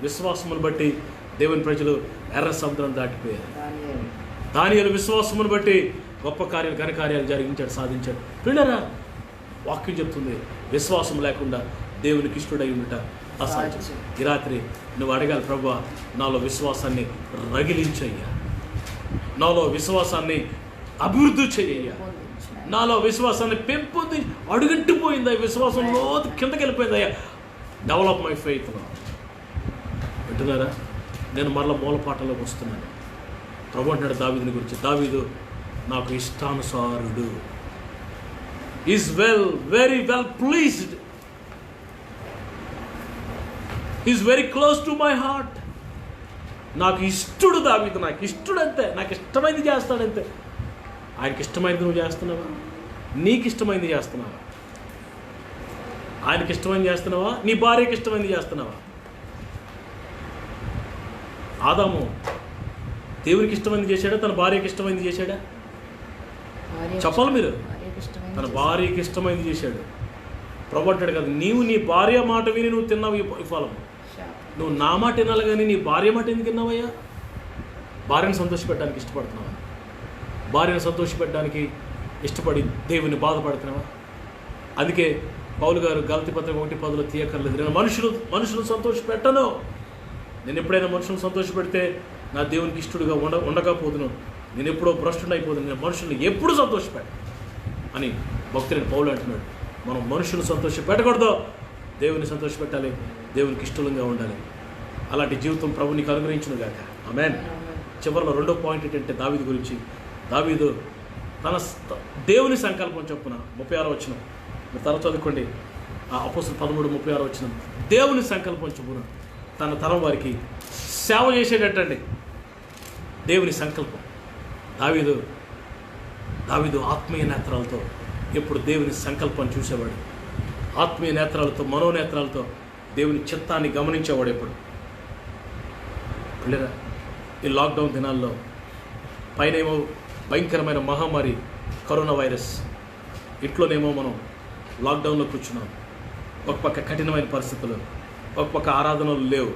విశ్వాసమును బట్టి దేవుని ప్రజలు ఎర్ర సముద్రం దాటిపోయారు. దానియేలు విశ్వాసమును బట్టి గొప్ప కార్యాలు, ఘనకార్యాలు జరిగించాడు, సాధించాడు. పిల్లరా, వాక్యం చెప్తుంది, విశ్వాసం లేకుండా దేవునికి ఇష్టడై ఉండుట అసాధ్యం. ఈ రాత్రి నువ్వు అడగాలి, ప్రభువా నాలో విశ్వాసాన్ని రగిలించయ్యా, నాలో విశ్వాసాన్ని అభివృద్ధి చెయ్యయ్యా, నాలో విశ్వాసాన్ని పెంపొంది. అడుగంటిపోయిందా విశ్వాసంలో, కిందకి వెళ్ళిపోయిందయ్యా. Develop my faith. వింటున్నారా? నేను మరలా మూలపాటలోకి వస్తున్నాను. ప్రభు అంటున్నాడు దావీదుని గురించి, దావీదు నాకు ఇష్టానుసారుడు, is very well pleased, is very close to my heart. నాకు ఇష్టడు దావీదు, నాకు ఇష్టడంతే, నాకు ఇష్టమైంది చేస్తాడంతే. ఆయనకి ఇష్టమైంది నువ్వు చేస్తున్నావా? నీకు ఇష్టమైంది చేస్తున్నావా? ఆయనకి ఇష్టమైంది చేస్తున్నావా? నీ భార్యకి ఇష్టమైంది చేస్తున్నావా? ఆదాము దేవునికి ఇష్టమైంది చేశాడా, తన భార్యకి ఇష్టమైంది చేశాడా? చెప్పాలి మీరు. తన భార్యకి ఇష్టమైంది చేశాడు. ప్రభు అంటాడు కదా, నీవు నీ భార్య మాట విని నువ్వు తిన్నావు ఈ ఫలం. నువ్వు నా మాట వినాలి కానీ నీ భార్య మాట ఎందుకు విన్నావయ్యా? భార్యను సంతోషపెట్టడానికి ఇష్టపడుతున్నావా? భార్యను సంతోషపెట్టడానికి ఇష్టపడి దేవుని బాధపడుతున్నావా? అందుకే పౌలు గారు గలతీ పత్రిక 1:10 తీయక్కర్లేదు, నేను మనుషులు సంతోషపెట్టను. నేను ఎప్పుడైనా మనుషులను సంతోషపెడితే నా దేవునికి ఇష్టడుగా ఉండకపోదును, నేను ఎప్పుడో భ్రష్టుని అయిపోదును, నేను మనుషుల్ని ఎప్పుడు సంతోషపెట్ట అని భక్తుడైన పౌలు అంటున్నాడు. మనం మనుషులు సంతోషపెట్టకూడదు, దేవుని సంతోషపెట్టాలి, దేవునికి ఇష్టంగా ఉండాలి. అలాంటి జీవితం ప్రభు నీకు అనుగ్రహించును గాక. ఆమేన్. చివరిలో రెండో పాయింట్ ఏంటంటే దావీదు గురించి. దావీదు తన దేవుని సంకల్పం చొప్పున 36వ వచనం మీరు తర్వాత చదువుకోండి. ఆ అపోస్తలుల 13:36 వచనం. దేవుని సంకల్పం చొప్పున తన తరం వారికి సేవ చేసేటట్టండి. దేవుని సంకల్పం. దావీదు ఆత్మీయ నేత్రాలతో ఎప్పుడు దేవుని సంకల్పాన్ని చూసేవాడు. ఆత్మీయ నేత్రాలతో, మనోనేత్రాలతో దేవుని చిత్తాన్ని గమనించేవాడు ఎప్పుడు. పిల్లరా, ఈ లాక్డౌన్ దినాల్లో పైనేమో భయంకరమైన మహమ్మారి కరోనా వైరస్, ఇంట్లోనేమో మనం లాక్డౌన్లో కూర్చున్నాం. ఒక పక్క కఠినమైన పరిస్థితులు, ఒక పక్క ఆరాధనలు లేవు.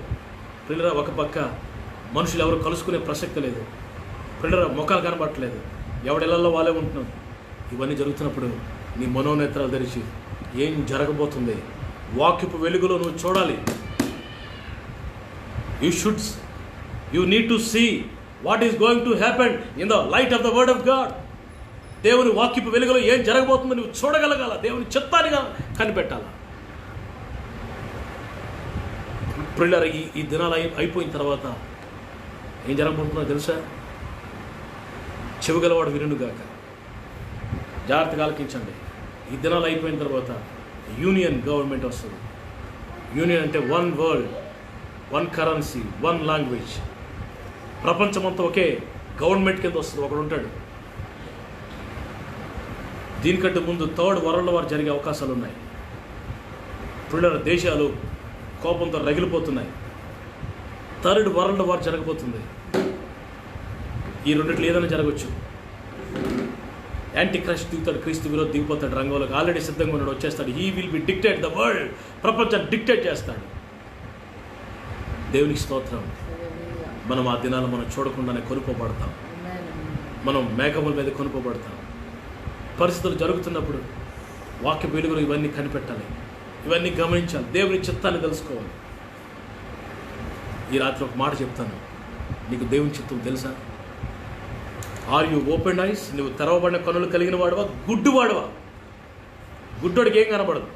పిల్లరా, ఒక పక్క మనుషులు ఎవరు కలుసుకునే ప్రసక్తి లేదు. పిల్లరా, ముఖాలు కనబడట్లేదు, ఎవడెళ్ళల్లో వాళ్ళే ఉంటున్నాం. ఇవన్నీ జరుగుతున్నప్పుడు నీ మనోనేత్రాలు తెరిచి ఏం జరగబోతుంది వాక్యపు వెలుగులో నువ్వు చూడాలి. You need to see what is going to happen in the light of the word of God. దేవుని వాక్యపు వెలుగులో ఏం జరగబోతుందో నువ్వు చూడగలగాల, దేవుని చిత్తాన్ని కనిపెట్టాల. పిల్లలు, ఈ దినాలు అయిపోయిన తర్వాత ఏం జరగబోతుందో తెలుసా? చెవిగలవాడు వినుగాక. జాగ్రత్తగా ఆలకించండి. ఈ దినాలు అయిపోయిన తర్వాత యూనియన్ గవర్నమెంట్ వస్తుంది. యూనియన్ అంటే one world, one currency, one language. ప్రపంచమంతా ఒకే గవర్నమెంట్ కింద వస్తుంది. ఒకడు ఉంటాడు. దీనికంటే ముందు థర్డ్ వరల్డ్ వార్ జరిగే అవకాశాలు ఉన్నాయి. పిల్లల దేశాలు కోపంతో రగిలిపోతున్నాయి. థర్డ్ వరల్డ్ వార్ జరగబోతుంది. ఈ రెండిట్లో ఏదైనా జరగవచ్చు. యాంటీ క్రైస్ట్ దిగుతాడు, క్రీస్తు విరోధి దిగిపోతాడు రంగంలోకి. ఆల్రెడీ సిద్ధంగా ఉన్నాడు, వచ్చేస్తాడు. He will be dictate the world. ప్రపంచాన్ని డిక్టేట్ చేస్తాడు. దేవునికి స్తోత్రం. మనం ఆ దినాలు మనం చూడకుండానే కొనుక్కోబడతాం. మనం మేఘముల మీద కొనుక్కోబడతాం. పరిస్థితులు జరుగుతున్నప్పుడు వాక్య వెలుగులు ఇవన్నీ కనిపెట్టాలి, ఇవన్నీ గమనించాలి, దేవుని చిత్తాన్ని తెలుసుకోవాలి. ఈ రాత్రి ఒక మాట చెప్తాను, నీకు దేవుని చిత్తం తెలుసా? Are you open eyes? నువ్వు తెరవబడిన కనులు కలిగిన వాడువా, గుడ్డివాడువా? గుడ్డోడికి ఏం కనబడదు.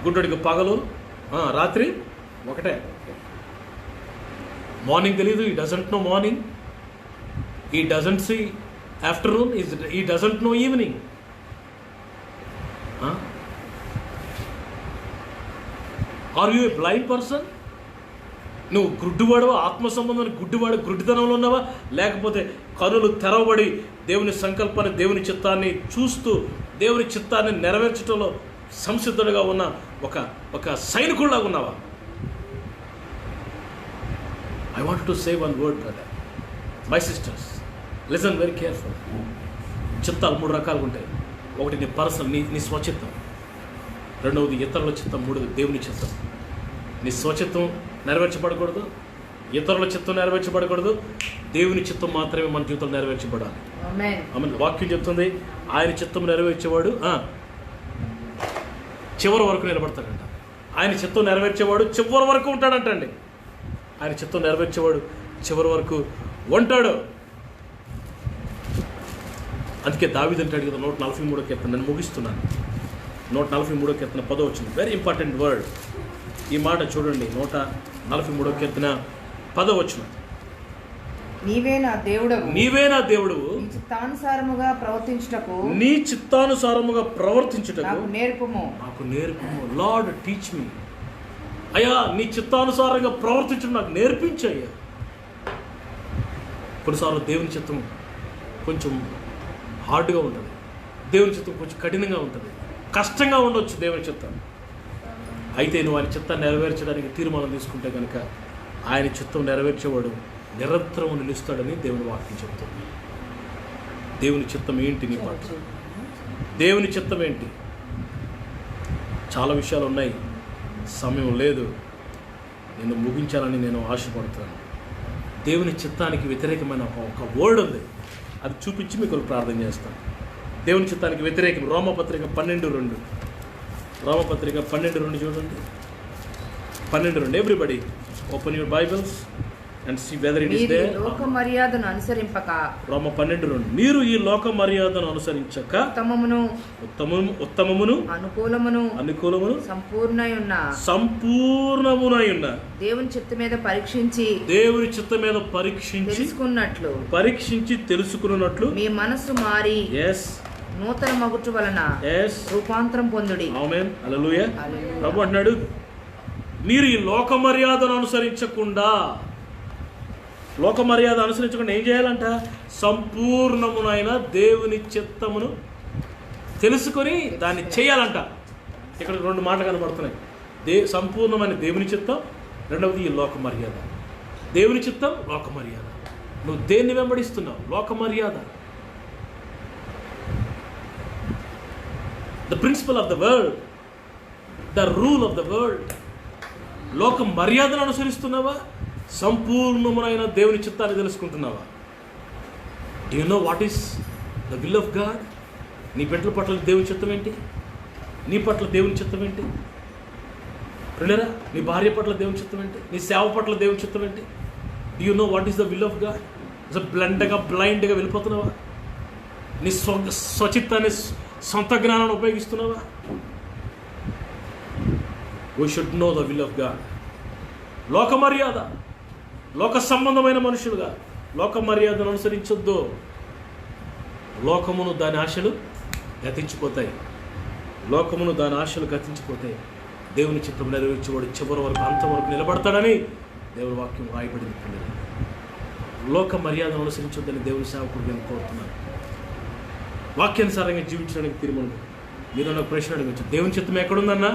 గుడ్డోడికి పగలు రాత్రి ఒకటే. మార్నింగ్ తెలీదు, he doesn't know morning, he doesn't see afternoon, he doesn't know evening. Are you a blind person? నువ్వు గుడ్డివాడువా? ఆత్మ సంబంధమైన గుడ్డివాడు, గుడ్డితనంలో ఉన్నావా? లేకపోతే కనులు తెరవబడి దేవుని సంకల్పాన్ని, దేవుని చిత్తాన్ని చూస్తూ దేవుని చిత్తాన్ని నెరవేర్చడంలో సంసిద్ధుడిగా ఉన్న ఒక సైనికుడిలాగా ఉన్నావా? I want to say one word brother, my sisters, listen very careful. చిత్తాలు 3 రకాలుగా ఉంటాయి. ఒకటి నీ పర్సనల్, నీ స్వచిత్తం. రెండవది ఇతరుల చిత్తం. మూడవది దేవుని చిత్తం. నీ స్వచిత్తం నెరవేర్చబడకూడదు, ఇతరుల చిత్తం నెరవేర్చబడకూడదు, దేవుని చిత్తం మాత్రమే మన జీవితంలో నెరవేర్చబడాలి. ఆమె వాక్యం చెప్తుంది, ఆయన చిత్తం నెరవేర్చేవాడు చివరి వరకు నిలబడతాడంట. ఆయన చిత్తం నెరవేర్చేవాడు చివరి వరకు ఉంటాడంటండి. ఆయన చిత్తం నెరవేర్చేవాడు చివరి వరకు ఉంటాడు. అందుకే దావీదు అంటాడు కదా 143వ కీర్తన, నేను ముగిస్తున్నాను. 143వ కీర్తన 10వ వచనం, వెరీ ఇంపార్టెంట్ వర్డ్. ఈ మాట చూడండి, 143వ కీర్తన 10వ వచనం. నీవే నా దేవుడవు, నీవే నా దేవుడవు, నీ చిత్తానుసారముగా ప్రవర్తించుటకు, నీ చిత్తానుసారముగా ప్రవర్తించుటకు నాకు నేర్పుము. Lord teach me. అయ్యా, నీ చిత్తానుసారంగా ప్రవర్తించడం నాకు నేర్పించయ్యా. కొన్నిసార్లు దేవుని చిత్తం కొంచెం హార్డ్గా ఉంటుంది, దేవుని చిత్తం కొంచెం కఠినంగా ఉంటుంది, కష్టంగా ఉండొచ్చు దేవుని చిత్తం. అయితే నువ్వు ఆయన చిత్తాన్ని నెరవేర్చడానికి తీర్మానం తీసుకుంటే కనుక ఆయన చిత్తం నెరవేర్చేవాడు నిరంతరం నిలుస్తాడని దేవుని వాక్యం చెప్తుంది. దేవుని చిత్తం ఏంటి నీ పట్ల? దేవుని చిత్తం ఏంటి? చాలా విషయాలు ఉన్నాయి, సమయం లేదు, నేను ముగించాలని నేను ఆశపడుతున్నాను. దేవుని చిత్తానికి వ్యతిరేకమైన ఒక వర్డ్ ఉంది, అది చూపించి మీకు ప్రార్థన చేస్తాను. దేవుని చిత్తానికి వ్యతిరేకం రోమపత్రిక 12:2. రోమపత్రిక 12:2 చూడండి. 12:2. Everybody open your Bibles and see whether it is there. లోక మర్యాదను అనుసరింపక, రోమ 12:2, మీరు ఈ లోక మర్యాదను అనుసరించక ఉత్తమమును అనుకూలమును సంపూర్ణమునై ఉన్న దేవుని చిత్తం మీద పరీక్షించి తెలుసుకున్నట్లు మీ మనసు మారి నూతన మగుచు వలన రూపాంతరం పొందుడి. ఆమేన్. హల్లెలూయా. ప్రభు అంటున్నాడు, మీరు ఈ లోక మర్యాదను అనుసరించకుండా ఏం చేయాలంట? సంపూర్ణమునైన దేవుని చిత్తమును తెలుసుకొని దాన్ని చేయాలంట. ఇక్కడ 2 మాటలు కనబడుతున్నాయి. సంపూర్ణమైన దేవుని చిత్తం, రెండవది ఈ లోక మర్యాద. దేవుని చిత్తం, లోక మర్యాద. నువ్వు దేన్ని వెంబడిస్తున్నావు? లోక మర్యాద. The principle of the world, the rule of the world. లోక మర్యాదను అనుసరిస్తున్నావా? సంపూర్ణమైన దేవుని చిత్తాన్ని తెలుసుకుంటున్నావా? Do you know what is the will of God? నీ బిడ్డల పట్ల దేవుని చిత్తం ఏంటి? నీ పట్ల దేవుని చిత్తం ఏంటి? ప్రియులారా, నీ భార్య పట్ల దేవుని చిత్తం ఏంటి? నీ సేవ పట్ల దేవుని చిత్తం ఏంటి? Do you know what is the will of God? అసలు బ్లైండ్గా వెళ్ళిపోతున్నావా? నీ స్వచిత్తాన్ని, సొంత జ్ఞానాన్ని ఉపయోగిస్తున్నావా? We should know the will of God. లోక మర్యాద, లోక సంబంధమైన మనుషులుగా లోక మర్యాదను అనుసరించొద్దు. లోకమును దాని ఆశలు గతించిపోతాయి. దేవుని చిత్తం నెరవేర్చేవాడు చివరి వరకు, అంతవరకు నిలబడతాడని దేవుని వాక్యం రాయబడింది. లోక మర్యాదను అనుసరించొద్దని దేవుని సేవకుడు నేను కోరుతున్నాను. వాక్యానుసారంగా జీవించడానికి తీర్మానం. మీరు నాకు ప్రశ్న అడగచ్చు, దేవుని చిత్తం ఎక్కడుందన్నా?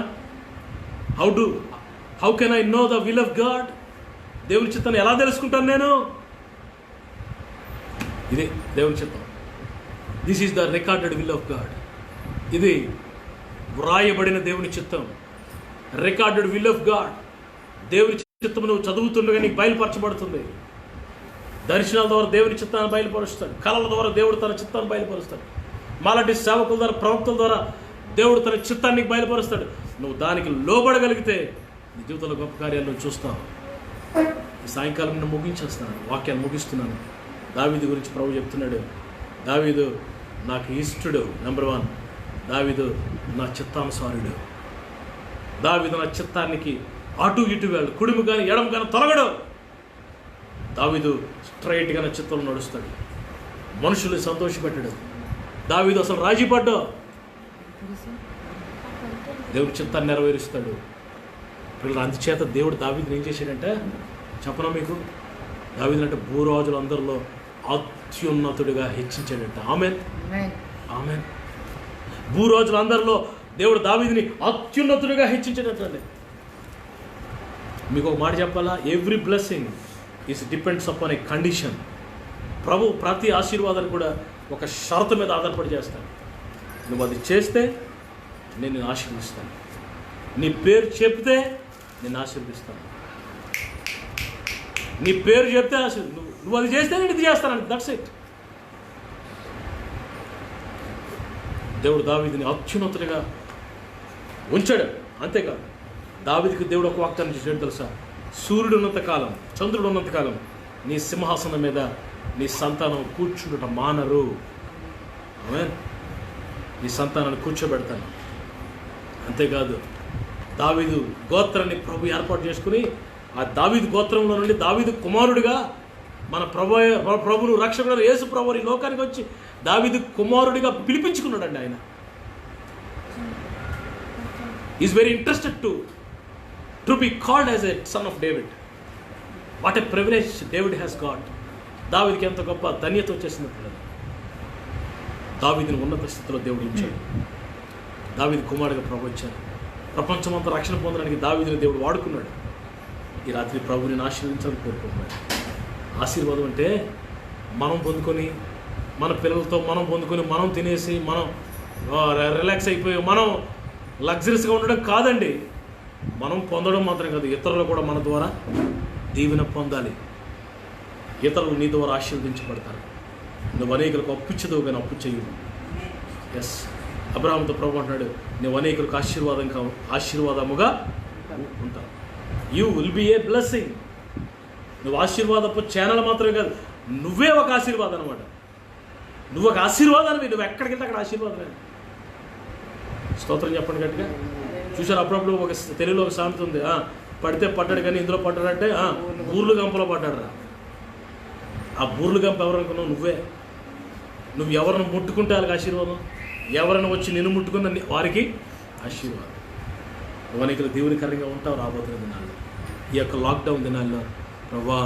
How can I know the will of God? దేవుని చిత్తాన్ని ఎలా తెలుసుకుంటాను నేను? ఇదే దేవుని చిత్తం. This is the recorded will of God. ఇది వ్రాయబడిన దేవుని చిత్తం, రికార్డెడ్ విల్ ఆఫ్ గాడ్. దేవుని చిత్తం నువ్వు చదువుతుండగా నీకు బయలుపరచబడుతుంది. దర్శనాల ద్వారా దేవుని చిత్తాన్ని బయలుపరుస్తాడు. కళల ద్వారా దేవుడు తన చిత్తాన్ని బయలుపరుస్తాడు. మాలాంటి సేవకుల ద్వారా, ప్రవక్తల ద్వారా దేవుడు తన చిత్తాన్ని బయలుపరుస్తాడు. నువ్వు దానికి లోబడగలిగితే నీ జీవితంలో గొప్ప కార్యాలు నువ్వు చూస్తావు. ఈ సాయంకాలం నేను ముగించేస్తాను, వాక్యాన్ని ముగిస్తున్నాను. దావీదు గురించి ప్రభు చెప్తున్నాడు, దావీదు నాకు ఇష్టడు. నెంబర్ 1, దావీదు నా చిత్తానుసారుడు. దావీదు నా చిత్తానికి అటు ఇటు వెళ్ళు, కుడిము కానీ ఎడము కానీ తొలగడు. దావీదు స్ట్రైట్గా నా చిత్తంలో నడుస్తాడు, మనుషుల్ని సంతోషపెట్టాడు. దావీదు అసలు రాజీ పడ్డా, దేవుడి చిత్తాన్ని నెరవేరుస్తాడు. పిల్లలు, అందుచేత దేవుడు దావీదుని ఏం చేశాడంటే చెప్పనా మీకు? దావీదుని భూరాజులందరిలో అత్యున్నతుడిగా హెచ్చించాడంట. ఆమేన్, ఆమేన్. భూరాజులందరిలో దేవుడు దావీదుని అత్యున్నతుడిగా హెచ్చించాడంటే. మీకు ఒక మాట చెప్పాలా? Every blessing is depends upon a condition. ప్రభు ప్రతి ఆశీర్వాదాన్ని కూడా ఒక షరతు మీద ఆధారపడి చేస్తాను. నువ్వు అది చేస్తే నేను ఆశీర్వదిస్తాను. నీ పేరు చెప్తే నేను ఆశీర్వదిస్తాను. నీ పేరు చెప్తే నువ్వు అది చేస్తే నేను ఇది చేస్తాను. That's it. దేవుడు దావీదుని అత్యున్నతుడిగా ఉంచాడు. అంతేకాదు, దావీదుకి దేవుడు ఒక వాగ్దానం చేశాడు తెలుసా? సూర్యుడు ఉన్నంతకాలం, చంద్రుడు ఉన్నంతకాలం నీ సింహాసనం మీద నీ సంతానం కూర్చుండుట మానరు. ఆమేన్. నీ సంతానాన్ని కూర్చోబెడతాను. అంతేకాదు, దావీదు గోత్రాన్ని ప్రభు ఏర్పాటు చేసుకుని ఆ దావీదు గోత్రంలో నుండి దావీదు కుమారుడిగా మన ప్రభును రక్షకుడు యేసు ప్రభు ఈ లోకానికి వచ్చి దావీదు కుమారుడిగా పిలిపించుకున్నాడండి. ఆయన is very interested to be called as a son of David. What a privilege David has got. దావీదుకి ఎంత గొప్ప ధన్యత వచ్చేసింది. దావీదుని ఉన్నత స్థితిలో దేవుడు ఉంచాడు. దావీదు కుమారుడిగా ప్రభు వచ్చాడు. ప్రపంచమంతా రక్షణ పొందడానికి దావీదుని దేవుడు వాడుకున్నాడు. ఈ రాత్రి ప్రభుని ఆశీర్వదించాలని కోరుకుంటున్నాడు. ఆశీర్వాదం అంటే మనం పొందుకొని, మన పిల్లలతో మనం పొందుకొని, మనం తినేసి, మనం రిలాక్స్ అయిపోయి మనం లగ్జరీస్గా ఉండడం కాదండి, మనం పొందడం మాత్రం కాదు, ఇతరులు కూడా మన ద్వారా దీవెన పొందాలి. ఇతరులు నీ ద్వారా ఆశీర్వదించబడతారు. నువ్వు అనేకులకు అప్పు ఇచ్చదు కానీ అప్పు చెయ్యవు. ఎస్, అబ్రహాముతో ప్రభు అంటున్నాడు, నువ్వు అనేకులకు ఆశీర్వాదముగా ఉంటావు. You will be a blessing. నువ్వు ఆశీర్వాదపు ఛానల్ మాత్రమే కాదు, నువ్వే ఒక ఆశీర్వాదం అనమాట. నువ్వు ఒక ఆశీర్వాదానివి, నువ్వు ఎక్కడికి వెళ్తే అక్కడ ఆశీర్వాదమే. స్తోత్రం చెప్పండి గట్టిగా. చూసారు, అప్పుడప్పుడు ఒక తెలుగులో ఒక సామెత ఉంది, పడితే పడ్డాడు కానీ ఇందులో పడ్డాడంటే బూర్లు గంపలో పడ్డాడు రా. ఆ బూర్లు గంప ఎవరు అనుకున్నావు? నువ్వే. నువ్వు ఎవరిని ముట్టుకుంటే వాళ్ళకి ఆశీర్వాదం, ఎవరైనా వచ్చి నిన్ను ముట్టుకున్న వారికి ఆశీర్వాదం. నువ్వు అనేకలు దేవునికరంగా ఉంటావు రాబోతున్న దినాల్లో. ఈ యొక్క లాక్డౌన్ దినాల్లో ప్రభా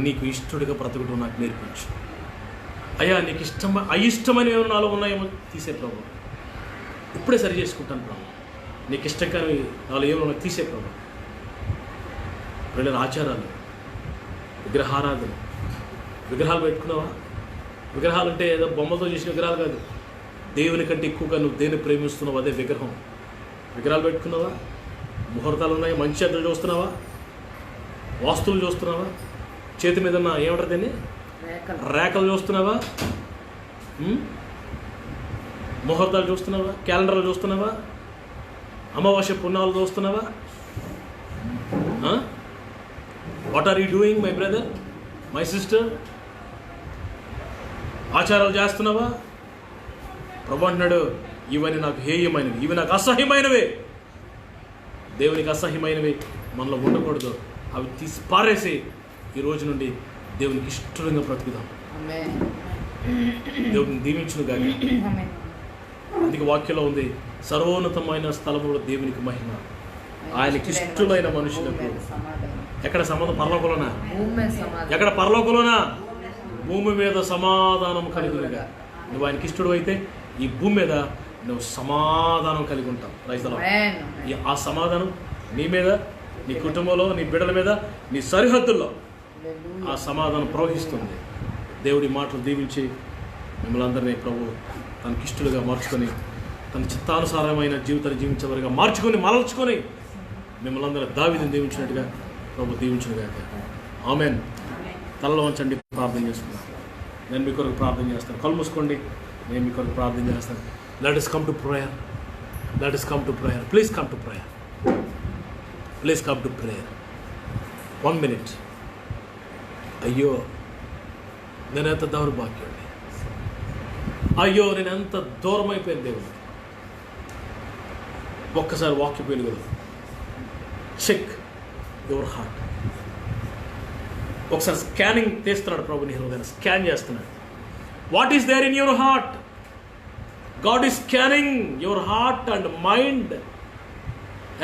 నీకు ఇష్టడిగా బ్రతకడం నాకు నేర్పించు అయ్యా. నీకు అయిష్టమైన ఏమైనా నాలో ఉన్నాయేమో తీసే ప్రభు, ఇప్పుడే సరి చేసుకుంటాను ప్రభు. నీకు ఇష్టం కానీ నాలో ఏమైనా తీసే ప్రభు. పిల్లల ఆచారాలు, విగ్రహారాధన, విగ్రహాలు పెట్టుకున్నావా? విగ్రహాలు అంటే ఏదో బొమ్మలతో చేసిన విగ్రహాలు కాదు, దేవుని కంటే ఎక్కువగా నువ్వు దేన్ని ప్రేమిస్తున్నావు అదే విగ్రహం. విగ్రహాలు పెట్టుకున్నావా? ముహూర్తాలు ఉన్నాయి, మంచి అద్దలు చూస్తున్నావా? వాస్తువులు చూస్తున్నావా? చేతి మీద ఏమంటారు దీన్ని, రేఖలు చూస్తున్నావా? ముహూర్తాలు చూస్తున్నావా? క్యాలెండర్లు చూస్తున్నావా? అమావాస్య పుణ్యాలు చూస్తున్నావా? What are you doing my brother, my sister? ఆచారాలు చేస్తున్నావా? ప్రభు అంటున్నాడు, ఇవన్నీ నాకు హేయమైనవి, ఇవి నాకు అసహ్యమైనవే. దేవునికి అసహ్యమైనవి మనలో ఉండకూడదు. అవి తీసి పారేసి ఈ రోజు నుండి దేవునికి ఇష్టంగా బ్రతుకుదాం. దేవుని దీవించును గాక. అందుకే వాక్యంలో ఉంది, సర్వోన్నతమైన స్థలములో దేవునికి మహిమ, ఆయనకి ఇష్టమైన మనుషులకు. ఎక్కడ సమాధానం? పరలోకంలోనా? ఎక్కడ? పరలోకంలోనా? భూమి మీద సమాధానం కలిగినగా. నువ్వు ఆయనకి ఇష్టడు అయితే ఈ భూమి మీద నువ్వు సమాధానం కలిగి ఉంటావు. రైతుల ఆ సమాధానం నీ మీద, నీ కుటుంబంలో, నీ బిడ్డల మీద, నీ సరిహద్దుల్లో ఆ సమాధానం ప్రవహిస్తుంది. దేవుడి మాటలు దీవించి మిమ్మల్ని అందరినీ ప్రభు తనకి ఇష్టలుగా మార్చుకొని, తన చిత్తానుసారమైన జీవితాన్ని జీవించేవారుగా మార్చుకొని మరల్చుకొని మిమ్మల్ని అందరూ దావీదుని దీవించినట్టుగా ప్రభు దీవించునుగాక. ఆమేన్. తలలో వంచండి, ప్రార్థన చేసుకున్నాను. నేను మీ కొరకు ప్రార్థన చేస్తాను. కళ్ళు మూసుకోండి, నేను మీ కొరకు ప్రార్థన చేస్తాను. Let us come to prayer. Let us come to prayer. Please come to prayer. Please come to prayer. 1 minute. అయ్యో నేను ఎంత దౌర్భాగ్యుడిని, అయ్యో నేను ఎంత దూరం అయిపోయింది దేవుడు. ఒక్కసారి వాక్య వెలుగులో చెక్ యువర్ హార్ట్. ఒకసారి స్కానింగ్ తీస్తున్నాడు ప్రభు, నీ హృదయాన్ని స్కాన్ చేస్తున్నాడు. What is there in your heart? God is scanning your heart and mind,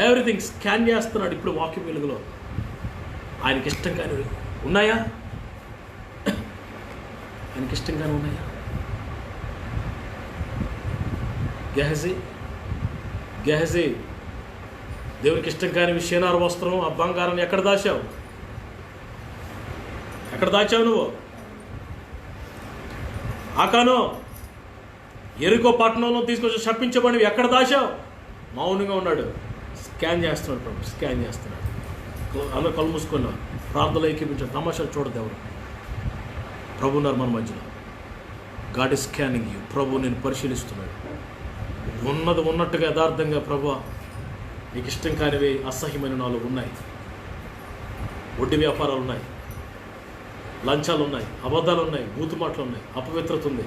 everything scan చేస్తున్నాడు ఇప్పుడు వాక్య వెలుగులో. ఆయనకి ఇష్టంగానే ఉన్నాయా? ఆయనకి ఇష్టంగానే ఉన్నాయా? గెహజీ, దేవునికి ఇష్టం కాని విషయనారు వస్త్రం, ఆ బంగారం ఎక్కడ దాచావు? ఎక్కడ దాచావు నువ్వు? ఆకాను, ఎరుకో పట్టణంలో తీసుకొచ్చి శపించబడి ఎక్కడ దాచావు? మౌనంగా ఉన్నాడు. స్కాన్ చేస్తున్నాడు ప్రభు, స్కాన్ చేస్తున్నాడు. అందరూ కళ్ళు మూసుకున్నా, ప్రార్థనలో ఏకీపించాడు. తమాషాలు చూడదు ఎవరు. ప్రభు ఉన్నారు మన మధ్యలో. God is scanning you. ప్రభు నేను పరిశీలిస్తున్నాడు. ఉన్నది ఉన్నట్టుగా యథార్థంగా, ప్రభు నీకు ఇష్టం కానివి అసహ్యమైన నాలుగు ఉన్నాయి. వడ్డీ వ్యాపారాలు ఉన్నాయి, లంచాలు ఉన్నాయి, అబద్ధాలు ఉన్నాయి, బూతు మాటలు ఉన్నాయి, అపవిత్రత ఉంది,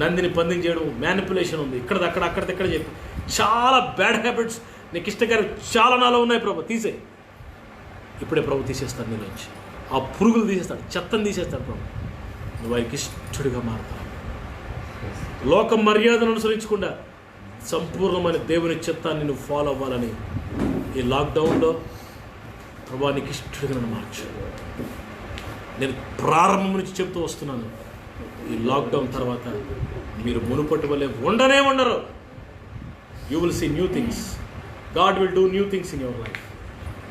నందిని పందిని చేయడం, మ్యానిపులేషన్ ఉంది, అక్కడిక్కడ చెప్పి చాలా బ్యాడ్ హ్యాబిట్స్ నీకు ఇష్టంగా చాలా నాలో ఉన్నాయి. ప్రభు తీసే, ఇప్పుడే ప్రభు తీసేస్తాడు నీలోంచి. ఆ పురుగులు తీసేస్తాడు, చెత్తను తీసేస్తాడు ప్రభు. నువ్వు ఆయనకి ఇష్టడిగా మారుతావు. లోక మర్యాదను అనుసరించకుండా సంపూర్ణమైన దేవుని చిత్తాన్ని నువ్వు ఫాలో అవ్వాలని ఈ లాక్డౌన్లో ప్రభు నీకు ఇష్టడిగా నన్ను మార్చు. నేను ప్రారంభం నుంచి చెప్తూ వస్తున్నాను, ఈ లాక్డౌన్ తర్వాత మీరు మునుపటి వల్లే ఉండరు. You will see new things. God will do new things in your life.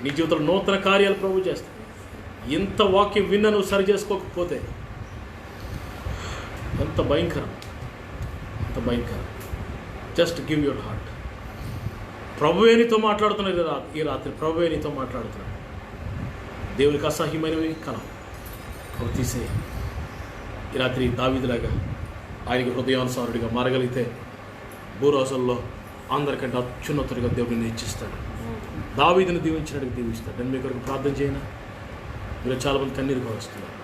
నీ జీవితంలో నూతన కార్యాలు ప్రభు చేస్తాడు. ఎంత వాక్యం విన్నా నువ్వు సరి చేసుకోకపోతే ఎంత భయంకరం, ఎంత భయంకరం. Just give your heart. ప్రభువే నీతో మాట్లాడుతున్నాడు ఈ రాత్రి. ప్రభువే నీతో మాట్లాడుతున్నాడు. దేవునికి అసహ్యమైనవి కలవు, అవి తీసేయి. ఈ రాత్రి దావీదులాగా ఆయనకి హృదయానుసారుడిగా మారగలిగితే భూరాజుల్లో అందరికంటే అత్యున్నతుడిగా దేవుడిని హెచ్చిస్తాడు. దావీదుని దీవించినట్టుగా దీవిస్తాడు. నేను మీ కొరకు ప్రార్థన చేయను. మీలో చాలామంది కన్నీరు వస్తున్నారు.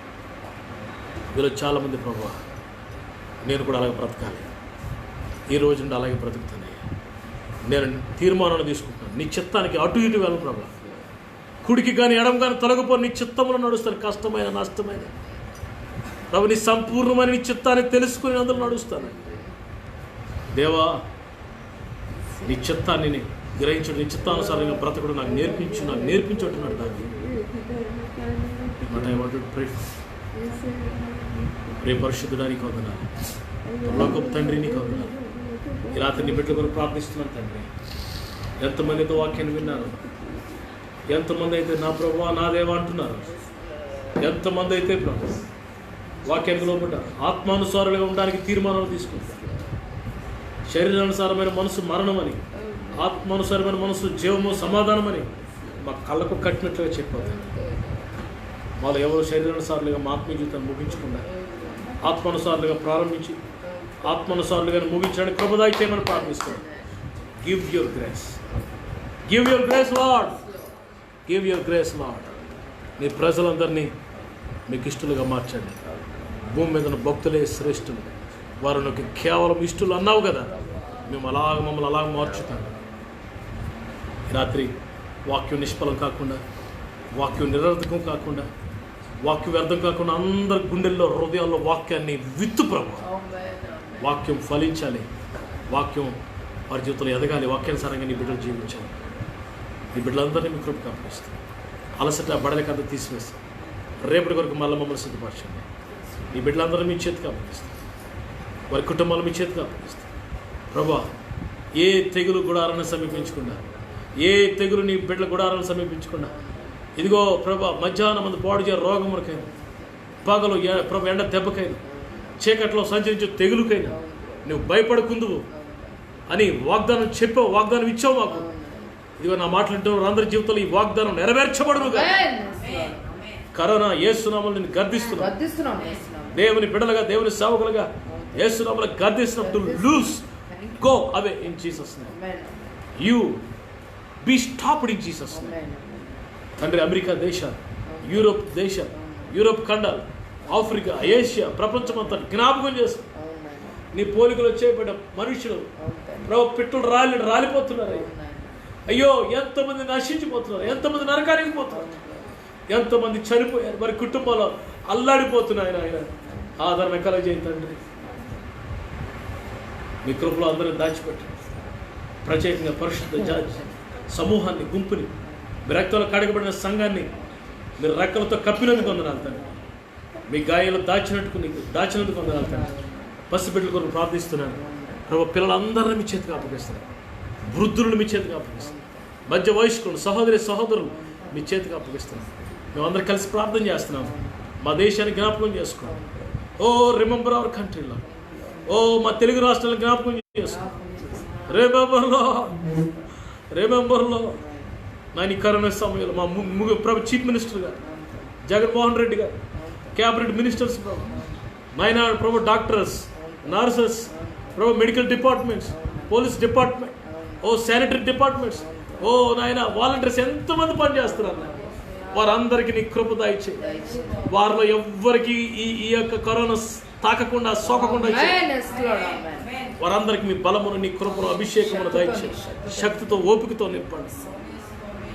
మీలో చాలామంది ప్రభువా నేను కూడా అలాగే బ్రతకాలి, ఈ రోజు నుండి అలాగే బ్రతుకుతానయ్యా, నేను తీర్మానాన్ని తీసుకుంటున్నాను. నీ చిత్తానికి అటు ఇటు వెళ్ళను ప్రభువా, కుడికి కానీ ఎడమ కానీ తొలగిపో. నీ చిత్తంలో నడుస్తాను. కష్టమైన నష్టమైన ప్రభు నీ సంపూర్ణమైన నీ చిత్తాన్ని తెలుసుకుని అందులో నడుస్తాను. దేవా నీ చిత్తాన్ని గ్రహించడం, నీ చిత్తానుసారంగా బ్రతకడం నాకు నేర్పించుంటున్నాడు. దాన్ని రే పరిశుద్ధుడానికి వందనాలు. లోకపు తండ్రి నీకు వందనాలు. ఈ రాత్రి నీ బిడ్డల కొరకు ప్రార్థిస్తున్నాను తండ్రి. ఎంతమందితో వాక్యాన్ని విన్నారు, ఎంతమంది అయితే నా ప్రభువా నా దేవా అంటున్నారు, ఎంతమంది అయితే ప్రభు వాక్యానికి లోపడ్డారు, ఆత్మానుసారులుగా ఉండడానికి తీర్మానాలు తీసుకుంటారు. శరీరానుసారమైన మనసు మరణమని, ఆత్మానుసారమైన మనసు జీవము సమాధానమని మా కళ్ళకు కట్టినట్లుగా చెప్పారు. వాళ్ళు ఎవరు శరీరానుసారులుగా మా ఆత్మీయ జీవితాన్ని ముగించకుండా ఆత్మానుసారులుగా ప్రారంభించి ఆత్మానుసారులుగా ముగించడానికి కృపదాయి చేయమని ప్రార్థిస్తున్నాను. Give your grace, give your grace lord, give your grace lord. నీ ప్రజలందరినీ మీకు ఇష్టలుగా మార్చండి. భూమి మీద ఉన్న భక్తులే శ్రేష్ఠులు, వారికి కేవలం ఇష్టలు అన్నావు కదా, మమ్మల్ని అలాగ మార్చుతాను. రాత్రి వాక్యం నిష్ఫలం కాకుండా, వాక్యం నిరర్థకం కాకుండా, వాక్యం వ్యర్థం కాకుండా అందరి గుండెల్లో హృదయాల్లో వాక్యాన్ని విత్తు ప్రభు. వాక్యం ఫలించాలి, వాక్యం వారి జీవితంలో ఎదగాలి, వాక్యానుసారంగా నీ బిడ్డలు జీవించాలి. నీ బిడ్డలందరినీ మీ కృపకు అప్పగిస్తాను. అలసట బడలకంతా తీసివేస్తాను. రేపటి వరకు మమ్మల్ని సిద్ధపరచండి. నీ బిడ్డలందరూ మీ చేతికి అప్పగిస్తాను. వారి కుటుంబాలు మీ చేతికి అప్పగిస్తాను. ప్రభా ఏ తెగులు గుడారాన్ని సమీపించకుండా, ఏ తెగులు నీ బిడ్డల గుడారాన్ని సమీపించకుండా, ఇదిగో ప్రభా మధ్యాహ్నం మంది పాడు చేయ రోగములకైనా, పగలు ప్రభు ఎండ దెబ్బకైనా, చీకట్లో సంచరించే తెగులుకైనా నువ్వు భయపడకుందువు అని వాగ్దానం చెప్పావు, వాగ్దానం ఇచ్చావు మాకు. ఇదిగో నా మాట్లాడుతున్న అందరి జీవితంలో ఈ వాగ్దానం నెరవేర్చబడును. కరోనా యేసునామములో నిన్ను గర్దిస్తున్నాం. దేవుని బిడ్డలుగా, దేవుని సేవకులుగా యేసునామములో గర్దిస్తున్నప్పుడు loose, go away in Jesus name. You be stopped in Jesus name. తండ్రి అమెరికా దేశాలు, యూరోప్ దేశాలు, యూరోప్ ఖండాలు, ఆఫ్రికా, ఏషియా, ప్రపంచమంతా జ్ఞాపకం చేస్తాం. నీ పోలికలు చేయబడ్డ మనుషులు ప్రభు పిట్టులు రాలిపోతున్నారు. అయ్యో ఎంతమంది నశించిపోతున్నారు, ఎంతమంది నరకానికి పోతున్నారు, ఎంతమంది చనిపోయారు, మరి కుటుంబాలు అల్లాడిపోతున్నాయి. ఆయన ఆదరణ కలగజేయండి తండ్రి. మీ కృపలో అందరిని దాచిపెట్టండి. ప్రత్యేకంగా పరిశుద్ధ సమూహాన్ని, గుంపుని, మీ రక్తంలో కడగబడిన సంఘాన్ని మీరు రెక్కలతో కప్పినందుకు వందనాలు తండ్రి. మీ గాయాలు దాచినందుకు వందనాలు తండ్రి. పసిబిడ్డల కొరకు ప్రార్థిస్తున్నాను ప్రభు. పిల్లలందరినీ మీ చేతికి అప్పగిస్తున్నాను. వృద్ధులను మీ చేతికి అప్పగిస్తున్నాను. మధ్య వయస్కులను, సహోదరులు మీ చేతికి అప్పగిస్తున్నాను. మేమందరం కలిసి ప్రార్థన చేస్తున్నాము. మా దేశాన్ని జ్ఞాపకం చేసుకోండి. ఓ రిమెంబర్ అవర్ కంట్రీలో, ఓ మా తెలుగు రాష్ట్రాలను జ్ఞాపకం చేసుకోండి. రిమెంబర్లో నాయన కరోనా సమయంలో మా ప్రభు చీఫ్ మినిస్టర్ గారు జగన్మోహన్ రెడ్డి గారు, క్యాబినెట్ మినిస్టర్స్ ప్రభు, నాయన ప్రభు డాక్టర్స్, నర్సెస్ ప్రభు, మెడికల్ డిపార్ట్మెంట్స్, పోలీస్ డిపార్ట్మెంట్, ఓ శానిటరీ డిపార్ట్మెంట్స్, ఓ నాయన వాలంటీర్స్ ఎంతమంది పనిచేస్తున్నారు. వారందరికీ నీ కృప దయచేయి. వారిలో ఎవ్వరికి ఈ యొక్క కరోనా తాకకుండా, సోకకుండా వారందరికీ మీ బలమును, నీ కృపను, అభిషేకమును దయచేయి. శక్తితో, ఓపికతో నింపండి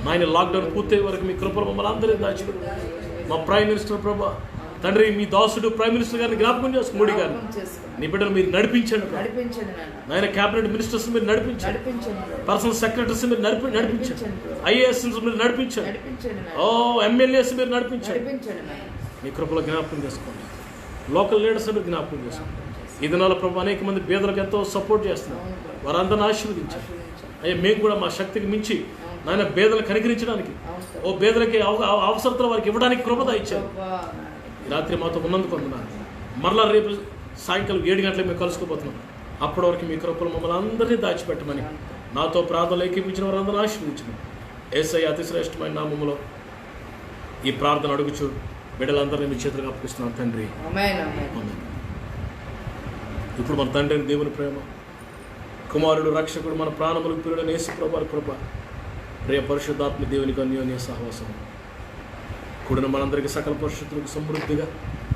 నాయన. లాక్డౌన్ పూర్తయ్యే వరకు మీ కృపను మమ్మల్ని అందరినీ దాచిపెట్టు. మా ప్రైమ్ మినిస్టర్ ప్రభా తండ్రి, మీ దాసుడు ప్రైమ్ మినిస్టర్ గారిని జ్ఞాపకం చేసుకుని, మోడీ గారిని నీ బిడ్డలు మీరు నడిపించండి నాయన. క్యాబినెట్ మినిస్టర్స్ మీరు నడిపించండి, పర్సనల్ సెక్రటరీస్ మీరు నడిపించండి, ఐఏఎస్ మీరు నడిపించండి, ఓ ఎమ్మెల్యేస్ మీరు నడిపించండి. మీ కృపలో జ్ఞాపకం చేసుకోండి. లోకల్ లీడర్స్ మీరు జ్ఞాపకం చేసుకోండి. ఈ దినాల ప్రభు అనేక మంది పేదలకు ఎంతో సపోర్ట్ చేస్తున్నారు. వారందరిని ఆశీర్వదించారు. అయ్యా మేము కూడా మా శక్తికి మించి నాయన పేదలు కనికరించడానికి, ఓ పేదలకి అవసరతలు వారికి ఇవ్వడానికి కృపద ఇచ్చారు. రాత్రి మాతో ఉన్నందుకు వందనాలు. మరలా రేపు సాయంకాలం 7 గంటలకు మేము కలుసుకోబోతున్నాం. అప్పటి వరకు మీ కృపలు మమ్మల్ని అందరినీ దాచిపెట్టమని నాతో ప్రార్థనలు ఏకీపించిన వారందరూ ఆశీర్వదించమని యేసయ్య అతి శ్రేష్టమైన నామములో ఈ ప్రార్థన అడుగుచు బిడ్డలందరినీ మీ చేతులకు అప్పగిస్తున్నాను తండ్రి. ఆమేన్. ఇప్పుడు మన తండ్రి దేవుని ప్రేమ, కుమారుడు రక్షకుడు, మన ప్రాణములకు ప్రియుడైన యేసు ప్రభువు కృప, ప్రియ పరిశుద్ధాత్మ దేవునికి అన్యోన్య సహవాసం కూడిన మనందరికీ సకల పరిశుద్ధులకు సమృద్ధిగా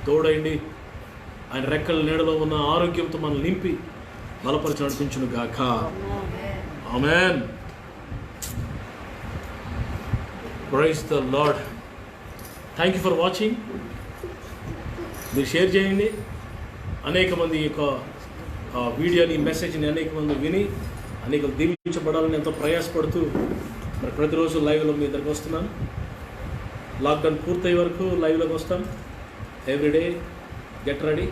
తోడైండి ఆయన రెక్కల నీడలో ఉన్న ఆరోగ్యంతో మనం నింపి బలపరిచి నడిపించును గాక. ఆమేన్. Praise the lord. Thank you for watching. మీరు షేర్ చేయండి. అనేక మంది ఈ యొక్క వీడియోని, మెసేజ్ని అనేక మంది విని అనేక దీవించబడాలని ఎంతో ప్రయాసపడుతూ మరి ప్రతిరోజు లైవ్లో మీ దగ్గరకు వస్తున్నాను. లాక్డౌన్ పూర్తయ్యే వరకు లైవ్లోకి వస్తాను. Everyday get ready.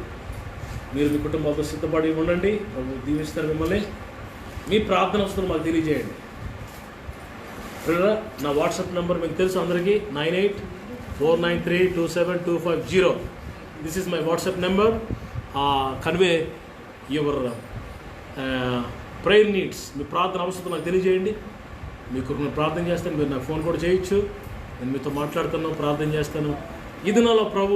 మీరు మీ కుటుంబంతో సిద్ధపడి ఉండండి. ప్రభు దీవిస్తారు మిమ్మల్ని. మీ ప్రార్థన వస్తుంది మాకు తెలియజేయండి. నా వాట్సాప్ నెంబర్ మీకు తెలుసు అందరికీ, 9849327250. This is my WhatsApp number. Convey your prayer needs. మీ ప్రార్థన అవసరం నాకు తెలియజేయండి. మీకు నేను ప్రార్థన చేస్తాను. మీరు నాకు ఫోన్ కూడా చేయొచ్చు. నేను మీతో మాట్లాడుతాను, ప్రార్థన చేస్తాను. ఈ దినాల్లో ప్రభు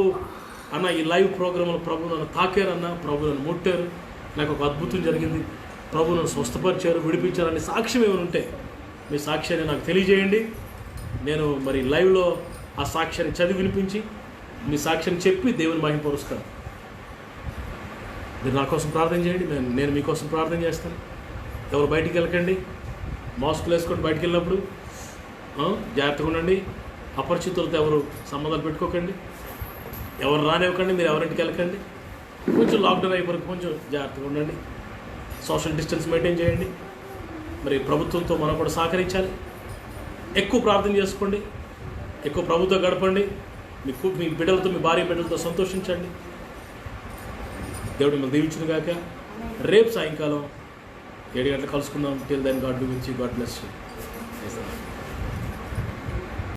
అన్న ఈ లైవ్ ప్రోగ్రాంలో ప్రభు నన్ను తాకారన్న, ప్రభు నన్ను ముట్టారు, నాకు ఒక అద్భుతం జరిగింది, ప్రభు నన్ను స్వస్థపరిచారు, విడిపించారు అనే సాక్ష్యం ఏమైనా ఉంటే మీ సాక్ష్యాన్ని నాకు తెలియజేయండి. నేను మరి లైవ్లో ఆ సాక్ష్యాన్ని చదివి వినిపించి మీ సాక్ష్యాన్ని చెప్పి దేవుని మహిమపరుస్తాను. మీరు నా కోసం ప్రార్థన చేయండి. నేను మీకోసం ప్రార్థన చేస్తాను. ఎవరు బయటికి వెళ్ళకండి. మాస్కులు వేసుకొని బయటికి వెళ్ళినప్పుడు జాగ్రత్తగా ఉండండి. అపరిచితులతో ఎవరు సంబంధాలు పెట్టుకోకండి. ఎవరు రానివ్వకండి. మీరు ఎవరింటికి వెళ్ళకండి. కొంచెం లాక్డౌన్ అయిపోయి కొంచెం జాగ్రత్తగా ఉండండి. సోషల్ డిస్టెన్స్ మెయింటైన్ చేయండి. మరి ప్రభుత్వంతో మనం కూడా సహకరించాలి. ఎక్కువ ప్రార్థన చేసుకోండి. ఎక్కువ ప్రభుత్వం గడపండి. మీ బిడ్డలతో, మీ భార్య బిడ్డలతో సంతోషించండి. దేవుడు మిమ్మల్ని దీవించును గాక. రేపు సాయంకాలం 7 గంటలకు కలుసుకుందాం. Till then God be with you. God bless you.